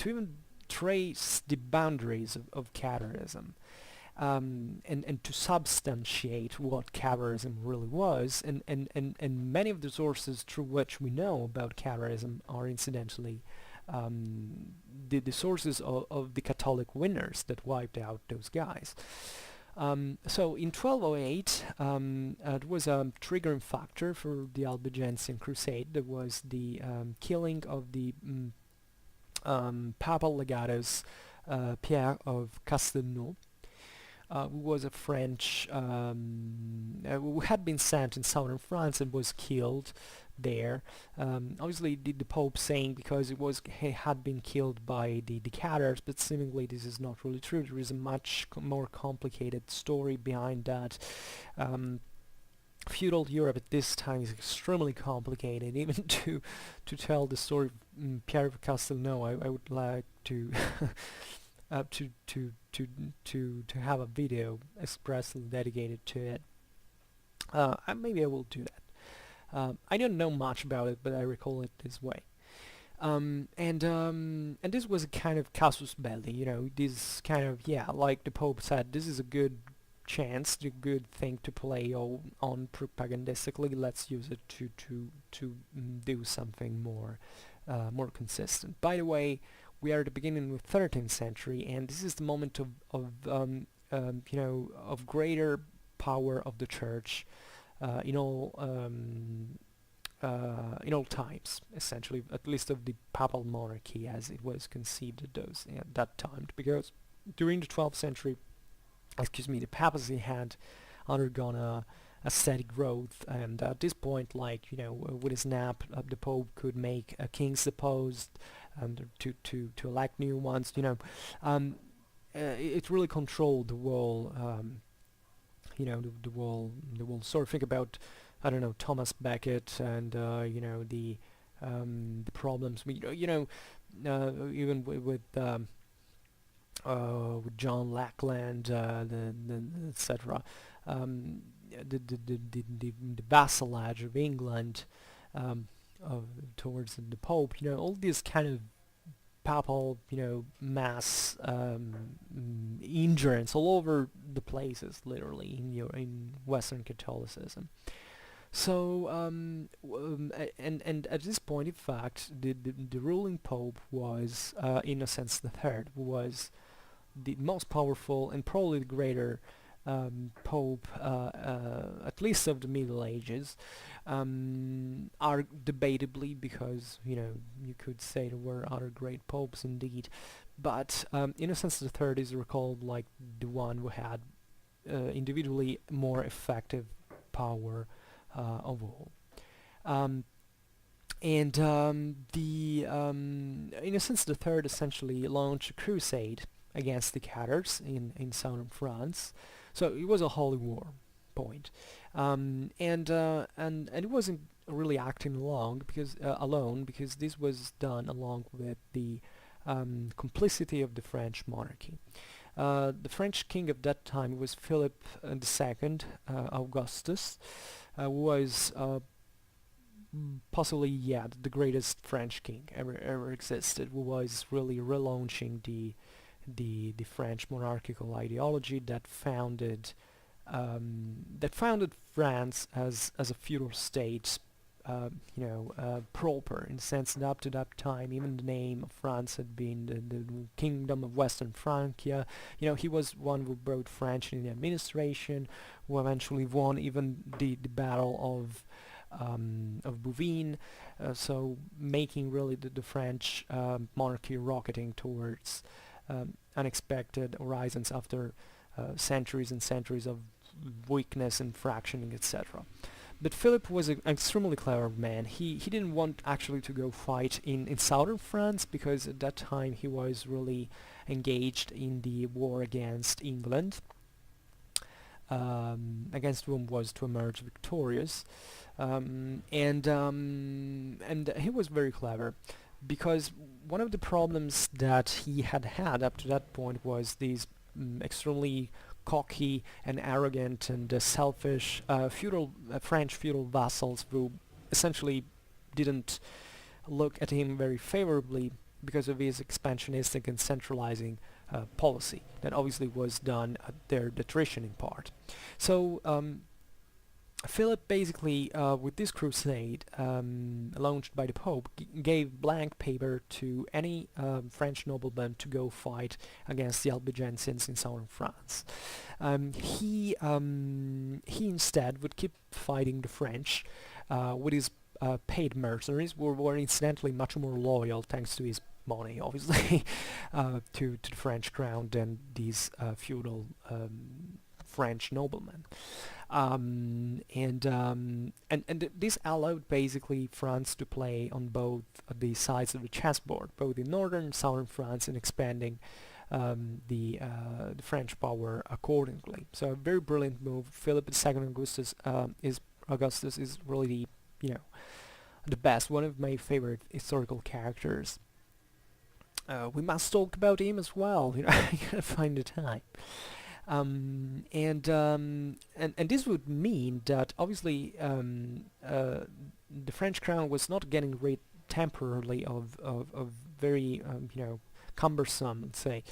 even trace the boundaries of Catharism. and to substantiate what Catharism really was, and many of the sources through which we know about Catharism are incidentally the sources of the Catholic winners that wiped out those guys. So in 1208, it was a triggering factor for the Albigensian Crusade. There was the killing of the papal legatus Pierre of Castelnau, who was a French, who had been sent in southern France and was killed there. Obviously the Pope saying because he had been killed by the Cathars, but seemingly this is not really true. There is a much more complicated story behind that. Feudal Europe at this time is extremely complicated. Even to tell the story of Pierre of Castelnau, I would like to to have a video expressly dedicated to it. Maybe I will do that. I don't know much about it, but I recall it this way. And this was a kind of casus belli, you know, this kind of, yeah, like the Pope said, this is a good chance, a good thing to play on propagandistically. Let's use it to do something more consistent. By the way, we are at the beginning of the 13th century, and this is the moment of you know, of greater power of the Church in all times, essentially, at least of the papal monarchy as it was conceived at that time. Because during the 12th century, the papacy had undergone a steady growth, and at this point, like, you know, with a snap, the Pope could make kings deposed and to elect new ones. You know, it really controlled the whole. You know, the whole sort of think about, I don't know, Thomas Becket and you know, the problems we, you know, even with John Lackland, etc. The vassalage of England towards the Pope, you know, all these kind of papal, you know, mass ingerence all over the places, literally in Western Catholicism. So and at this point, in fact, the ruling Pope was Innocent III, who was the most powerful and probably the greater Pope, at least of the Middle Ages, are debatably, because, you know, you could say there were other great popes indeed, but Innocent III is recalled like the one who had individually more effective power of all. The Innocent III essentially launched a crusade against the Cathars in southern France. So it was a holy war point, and it wasn't really acting alone because this was done along with the complicity of the French monarchy. The French king of that time was Philip II, Augustus, who was possibly, yeah, the greatest French king ever existed, who was really relaunching the French monarchical ideology that founded France as a feudal state, you know, proper, in the sense that up to that time, even the name of France had been the Kingdom of Western Francia. You know, he was one who brought French in the administration, who eventually won even the battle of Bouvines, so making really the French monarchy rocketing towards unexpected horizons after centuries and centuries of weakness and fractioning, etc. But Philip was an extremely clever man. He didn't want actually to go fight in southern France, because at that time he was really engaged in the war against England, against whom was to emerge victorious, and he was very clever, because one of the problems that he had up to that point was these extremely cocky and arrogant and selfish French feudal vassals who essentially didn't look at him very favorably because of his expansionistic and centralizing policy that obviously was done at their detrition in part. So Philip basically, with this crusade launched by the Pope, gave blank paper to any French nobleman to go fight against the Albigensians in southern France. He instead would keep fighting the French with his paid mercenaries, who were incidentally much more loyal thanks to his money, obviously, to the French crown than these feudal French noblemen. And this allowed basically France to play on both the sides of the chessboard, both in northern and southern France, and expanding the French power accordingly. So a very brilliant move. Philip II Augustus is really the best, one of my favorite historical characters. We must talk about him as well. I gotta find the time. And this would mean that obviously the French crown was not getting rid temporarily of very cumbersome, let's say,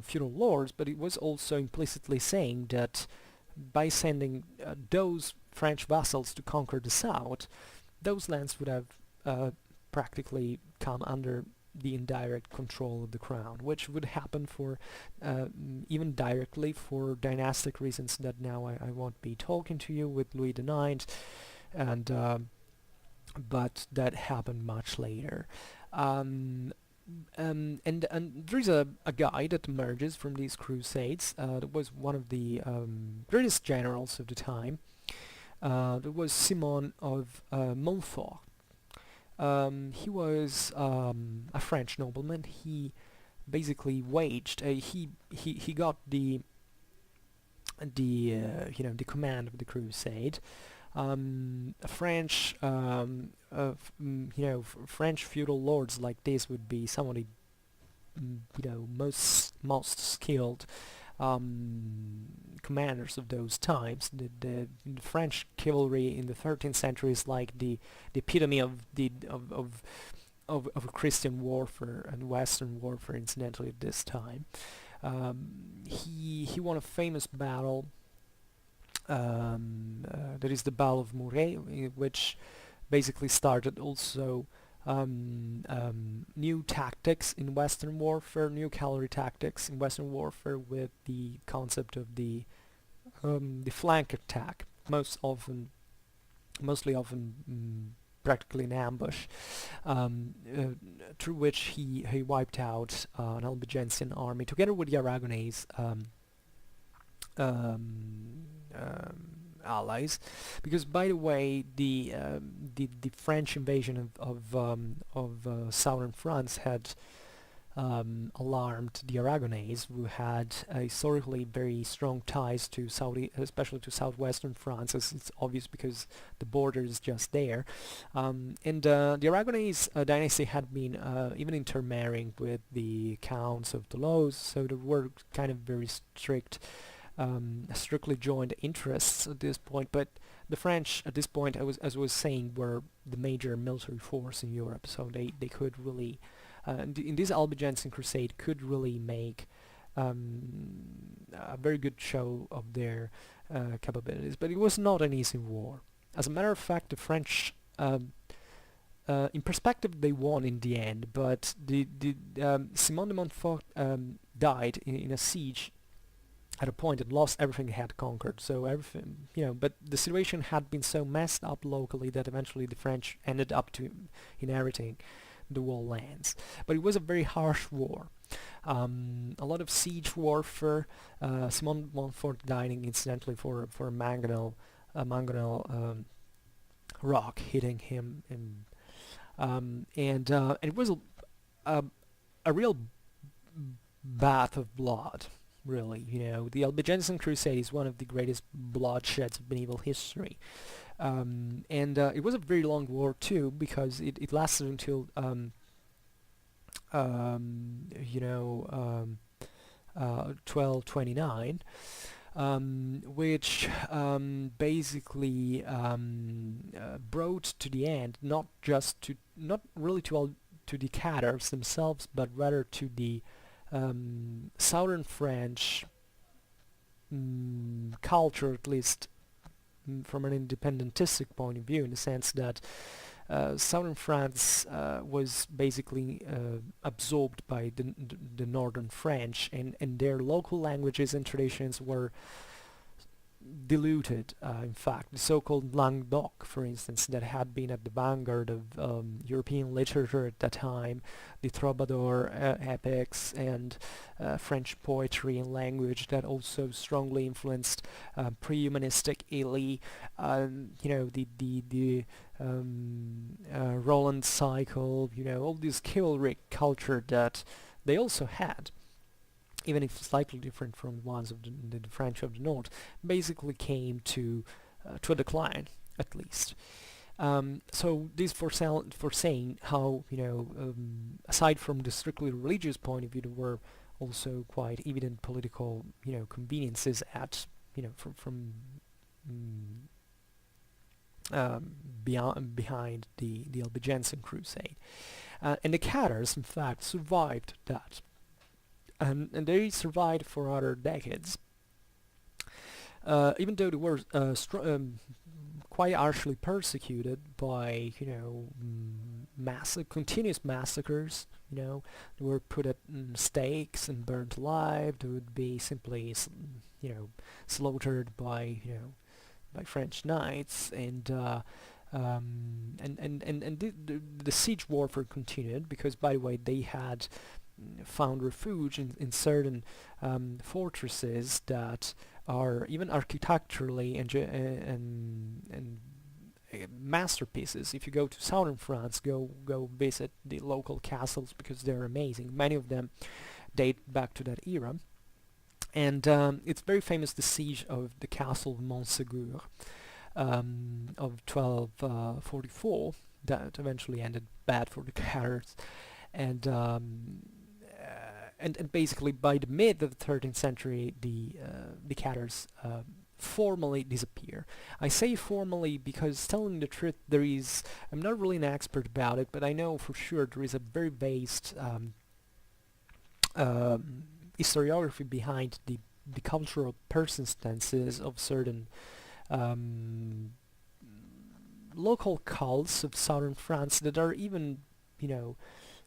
feudal lords, but it was also implicitly saying that by sending those French vassals to conquer the south, those lands would have practically come under the indirect control of the crown, which would happen for even directly for dynastic reasons that now I won't be talking to you with Louis IX, and but that happened much later. And there is a guy that emerges from these crusades that was one of the greatest generals of the time. That was Simon of Montfort. He was a French nobleman. He basically waged. He got the command of the crusade. French French feudal lords like this would be some of the most skilled commanders of those times. The French cavalry in the 13th century is like the epitome of Christian warfare and Western warfare, incidentally, at this time. He won a famous battle, that is the Battle of Muret, which basically started also new tactics in Western warfare, new cavalry tactics in Western warfare, with the concept of the flank attack, mostly often practically an ambush, through which he wiped out an Albigensian army together with the Aragonese allies, because by the way the French invasion of southern France had alarmed the Aragonese, who had historically very strong ties to especially to southwestern France, as it's obvious because the border is just there. And the Aragonese dynasty had been even intermarrying with the Counts of Toulouse, so there were kind of very strictly joined interests at this point. But the French at this point, as I was saying, were the major military force in Europe, so they could really in this Albigensian Crusade could really make a very good show of their capabilities. But it was not an easy war. As a matter of fact, the French, in perspective, they won in the end, but the Simon de Montfort died in a siege at a point and lost everything he had conquered. So everything, but the situation had been so messed up locally that eventually the French ended up to inheriting the whole lands. But it was a very harsh war. A lot of siege warfare. Simon de Montfort dying incidentally for a mangonel rock hitting him, and it was a real bath of blood. Really, the Albigensian Crusade is one of the greatest bloodsheds of medieval history, and it was a very long war too, because it lasted until 1229, which basically brought to the end not really to the Cathars themselves, but rather to the Southern French culture, at least from an independentistic point of view, in the sense that southern France was basically absorbed by the northern French, and their local languages and traditions were diluted. In fact, the so-called Languedoc, for instance, that had been at the vanguard of European literature at that time, the troubadour epics and French poetry and language that also strongly influenced pre-humanistic Italy, the Roland cycle, all this chivalric culture that they also had, even if slightly different from the ones of the French of the North, basically came to a decline, at least. So this for saying how, aside from the strictly religious point of view, there were also quite evident political, conveniences at, from behind the Albigensian Crusade. And the Cathars, in fact, survived that. And they survived for other decades, even though they were quite harshly persecuted by, continuous massacres. They were put at stakes and burnt alive. They would be simply, slaughtered by, by French knights, and the siege warfare continued because, by the way, they had found refuge in certain fortresses that are even architecturally and masterpieces. If you go to southern France, go visit the local castles because they're amazing. Many of them date back to that era, and it's very famous, the siege of the castle of Montségur of 1244 that eventually ended bad for the Cathars. And basically by the mid of the 13th century, the Cathars formally disappear. I say formally because, telling the truth, I'm not really an expert about it, but I know for sure there is a very based historiography behind the cultural persistences of certain local cults of southern France that are even,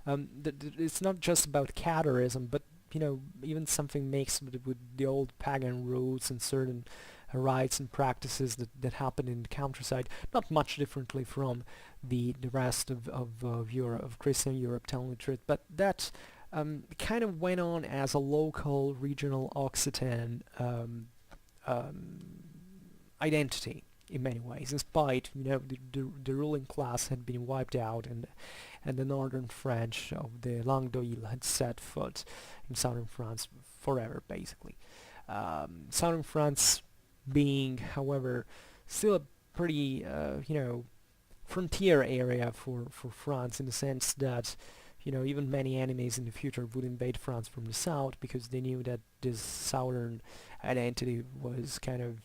it's not just about Catharism, but even something mixed with the old pagan roots and certain rites and practices that happen in the countryside, not much differently from the rest of Europe, of Christian Europe, telling the truth, but that kind of went on as a local, regional Occitan identity in many ways, in spite, the ruling class had been wiped out, and the northern French of the Languedoc had set foot in southern France forever, basically. Southern France being, however, still a pretty, frontier area for France, in the sense that, even many enemies in the future would invade France from the south, because they knew that this southern identity was kind of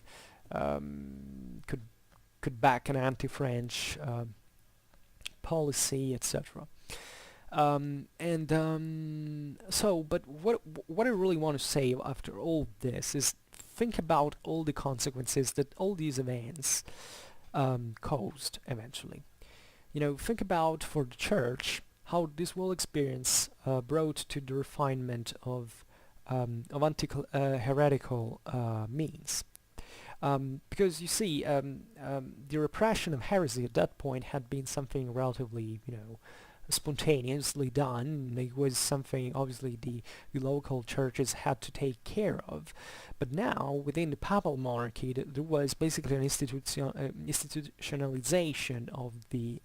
could back an anti-French policy, etc. So, but what I really want to say after all this is, think about all the consequences that all these events caused eventually. Think about, for the church, how this whole experience brought to the refinement of heretical means. Because you see, the repression of heresy at that point had been something relatively, spontaneously done. It was something, obviously, the local churches had to take care of. But now, within the papal monarchy, there was basically an institutionalization of the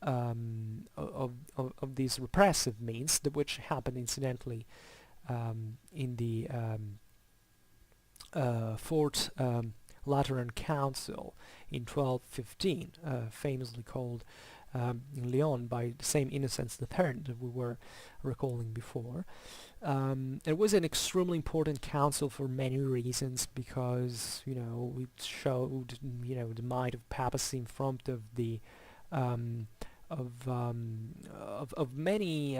of these repressive means, which happened incidentally in the Fourth Lateran Council in 1215, famously called in Lyon by the same Innocent III that we were recalling before. It was an extremely important council for many reasons, because it showed the might of papacy in front of the many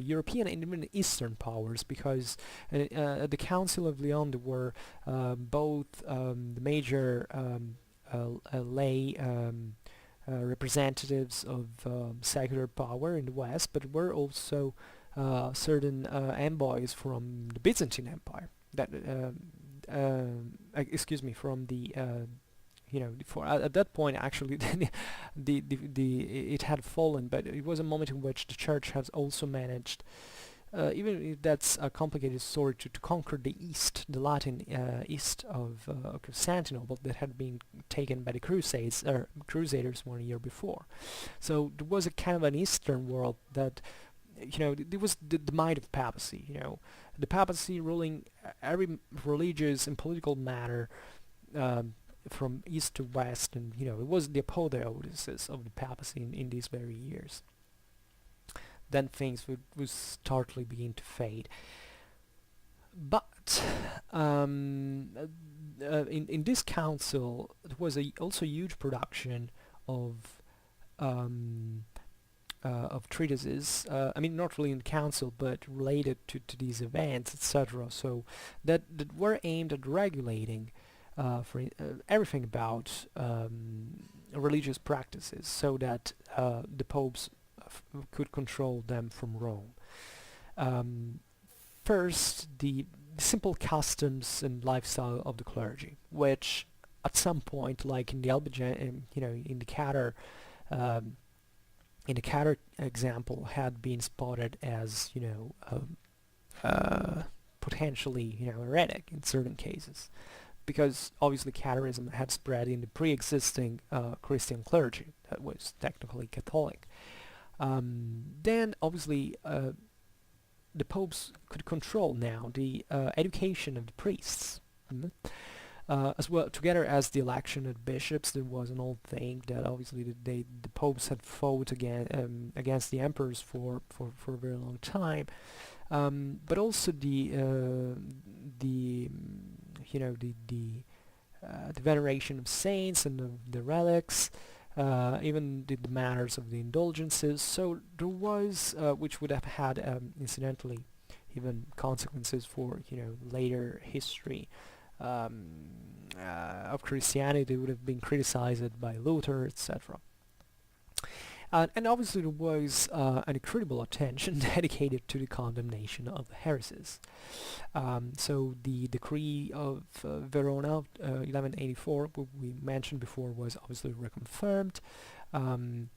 European and even Eastern powers, because at the Council of Leon there were both the major lay representatives of secular power in the West, but were also certain envoys from the Byzantine Empire, that excuse me, from the for at that point actually it had fallen, but it was a moment in which the church has also managed, even if that's a complicated story, to conquer the east, the Latin east of Constantinople, that had been taken by the Crusades, or Crusaders, 1 year before. So there was a kind of an Eastern world that, there was the might of papacy, the papacy ruling every religious and political matter from east to west, and it was the apotheosis of the papacy in these very years. Then things would startly begin to fade. But in this council, there was also a huge production of treatises. I mean, not really in council, but related to these events, etc. So that were aimed at regulating everything about religious practices, so that the popes could control them from Rome. First, the simple customs and lifestyle of the clergy, which at some point, like in the in the Cathar example, had been spotted as potentially heretic in certain cases, because obviously Catharism had spread in the pre-existing Christian clergy that was technically Catholic. Then obviously the popes could control now the education of the priests, as well, together as the election of bishops. There was an old thing that obviously the popes had fought against the emperors for a very long time, but also the veneration of saints and of the relics, even the matters of the indulgences. So there was, which would have had incidentally even consequences for later history of Christianity. Would have been criticized by Luther, etc. And obviously there was an incredible attention dedicated to the condemnation of heresies. So the decree of Verona, 1184, what we mentioned before, was obviously reconfirmed, and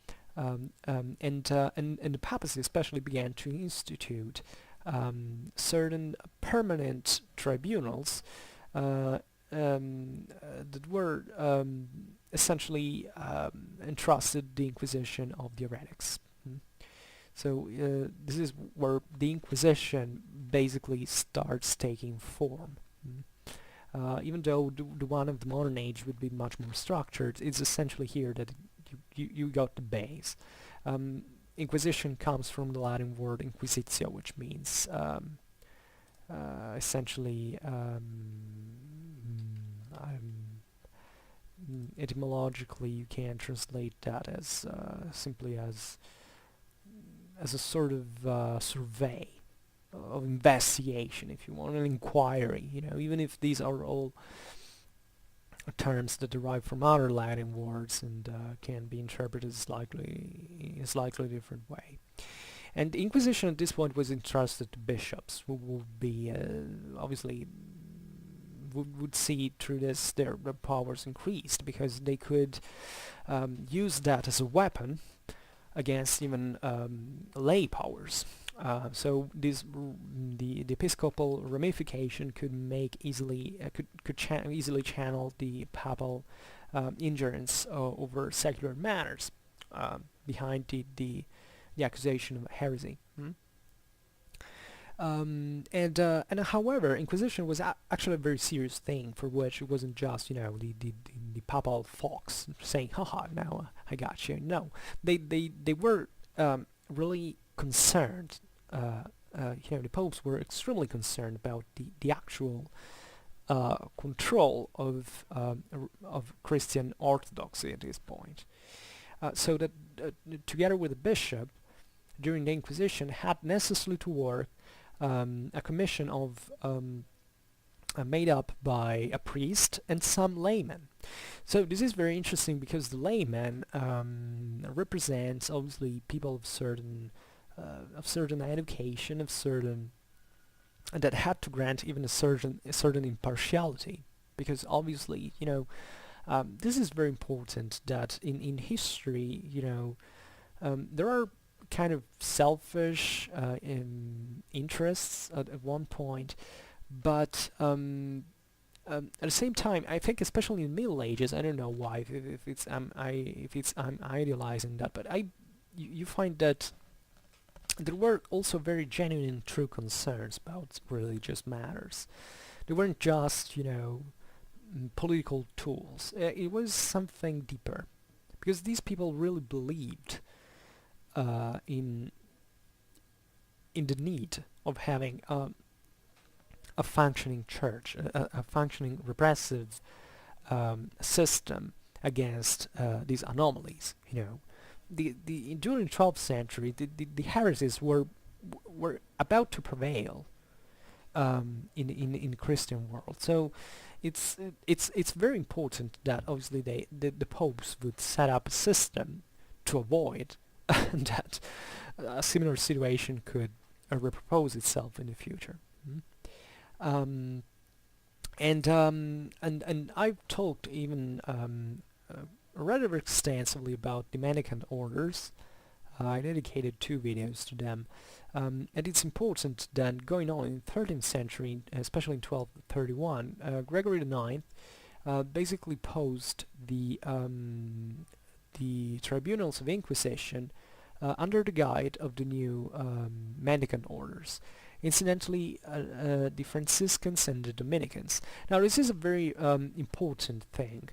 the papacy especially began to institute certain permanent tribunals that were essentially entrusted the Inquisition of the heretics. So this is where the Inquisition basically starts taking form. Even though the one of the modern age would be much more structured, it's essentially here that you got the base. Inquisition comes from the Latin word inquisitio, which means essentially etymologically you can translate that as simply as a sort of survey of investigation, if you want, an inquiry. Even if these are all terms that derive from other Latin words and can be interpreted in a slightly different way. And the Inquisition at this point was entrusted to bishops, who would be obviously would see through this their powers increased, because they could use that as a weapon against even lay powers. So the episcopal ramification could make easily easily channel the papal ingerence over secular matters behind the accusation of heresy. And however, Inquisition was actually a very serious thing, for which it wasn't just the papal fox saying, "Haha, now I got you." No, they were really concerned. The popes were extremely concerned about the actual control of Christian orthodoxy at this point. so that together with the bishop during the Inquisition had necessarily to work a commission of made up by a priest and some laymen. So this is very interesting because the layman represents obviously people of certain education, that had to grant even a certain impartiality, because obviously, this is very important that in history, there are kind of selfish interests at one point, but at the same time, I think especially in Middle Ages, I don't know why, if I'm idealizing that, but you find that there were also very genuine and true concerns about religious matters. They weren't just, political tools. It was something deeper, because these people really believed in the need of having a functioning church, a functioning repressive system against these anomalies. During the 12th century, the heresies were about to prevail in the Christian world. So it's very important that obviously the popes would set up a system to avoid that a similar situation could repropose itself in the future. And I've talked even rather extensively about the mendicant orders. I dedicated 2 videos to them, and it's important that going on in the 13th century, especially in 1231, Gregory IX basically posed the tribunals of Inquisition under the guide of the new mendicant orders. Incidentally, the Franciscans and the Dominicans. Now, this is a very important thing.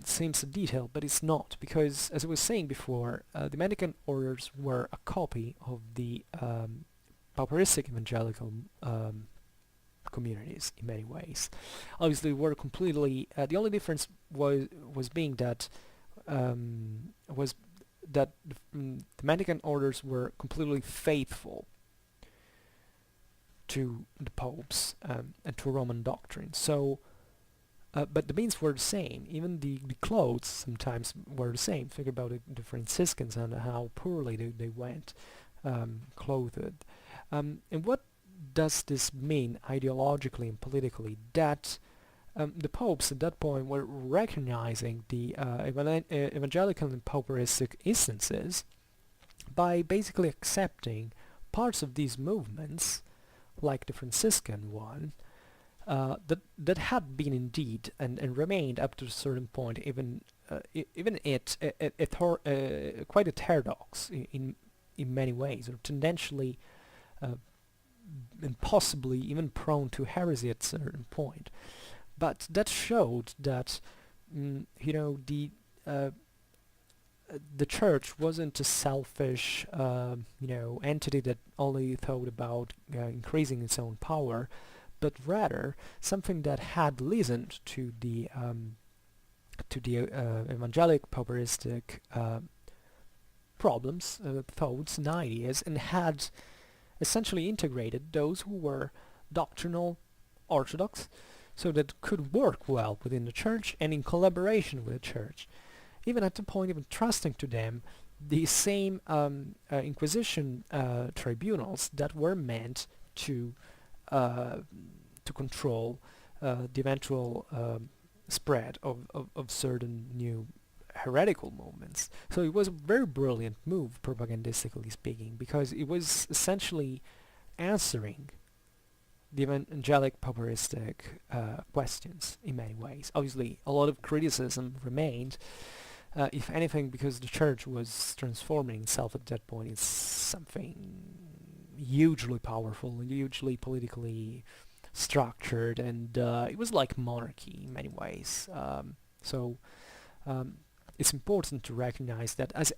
Seems a detail, but it's not, because, as I was saying before, the mendicant orders were a copy of the pauperistic evangelical communities in many ways. Obviously, were completely. The only difference was being that the mendicant orders were completely faithful to the popes and to Roman doctrine. So, but the means were the same. Even the clothes sometimes were the same. Think about the Franciscans and how poorly they went clothed. And what does this mean ideologically and politically? That the popes at that point were recognizing the evangelical and pauperistic instances by basically accepting parts of these movements, like the Franciscan one, that had been indeed and remained up to a certain point even quite heterodox in many ways, or tendentially and possibly even prone to heresy at a certain point. But that showed that the church wasn't a selfish entity that only thought about increasing its own power, but rather something that had listened to the evangelic pauperistic problems, thoughts and ideas, and had essentially integrated those who were doctrinal orthodox, so that could work well within the church and in collaboration with the church, even at the point of entrusting to them the same Inquisition tribunals that were meant to control the eventual spread of certain new heretical movements. So it was a very brilliant move, propagandistically speaking, because it was essentially answering the evangelic pauperistic questions in many ways. Obviously, a lot of criticism remained, if anything, because the church was transforming itself at that point into something hugely powerful, hugely politically structured, and it was like monarchy in many ways. So it's important to recognize that, as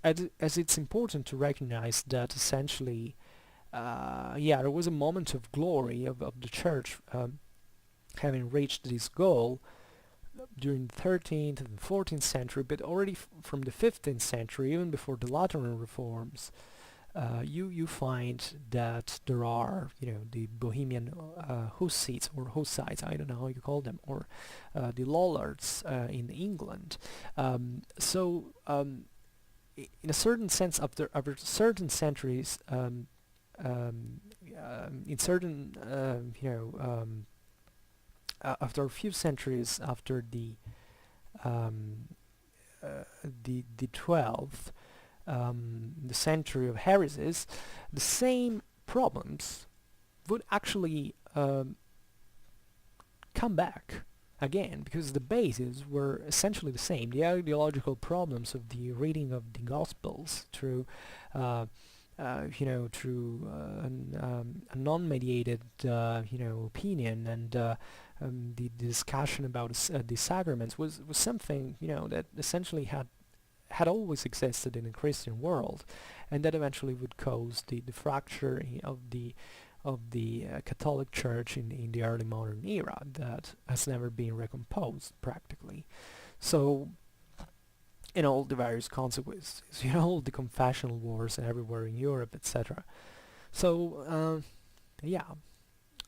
it's important to recognize that essentially, there was a moment of glory of the church having reached this goal. during the 13th and 14th century, but already from the 15th century, even before the Lateran reforms, you find that there are, the Bohemian Hussites or Hussites, I don't know how you call them, or the Lollards in England. In a certain sense, after certain centuries, in certain, after a few centuries after the 12th, the century of heresies, the same problems would actually come back again, because the bases were essentially the same. The ideological problems of the reading of the Gospels through through a non-mediated opinion, and the discussion about the sacraments was something that essentially had always existed in the Christian world, and that eventually would cause the fracture of the Catholic Church in the early modern era that has never been recomposed practically. So, all the various consequences, all the confessional wars everywhere in Europe, etc. So, yeah,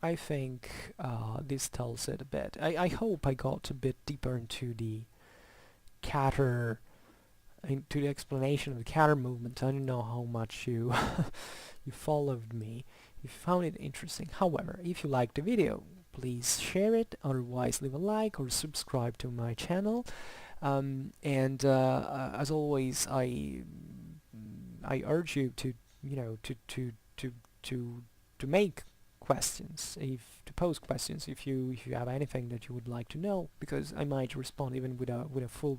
I think this tells it a bit. I hope I got a bit deeper into the explanation of the Cathar movement. I don't know how much you you followed me, if you found it interesting. However, if you liked the video, please share it, otherwise leave a like or subscribe to my channel. As always, I urge you to make questions, to pose questions if you have anything that you would like to know, because I might respond even with a full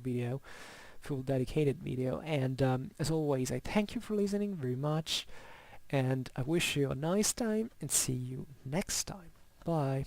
dedicated video. And as always, I thank you for listening very much, and I wish you a nice time, and see you next time. Bye.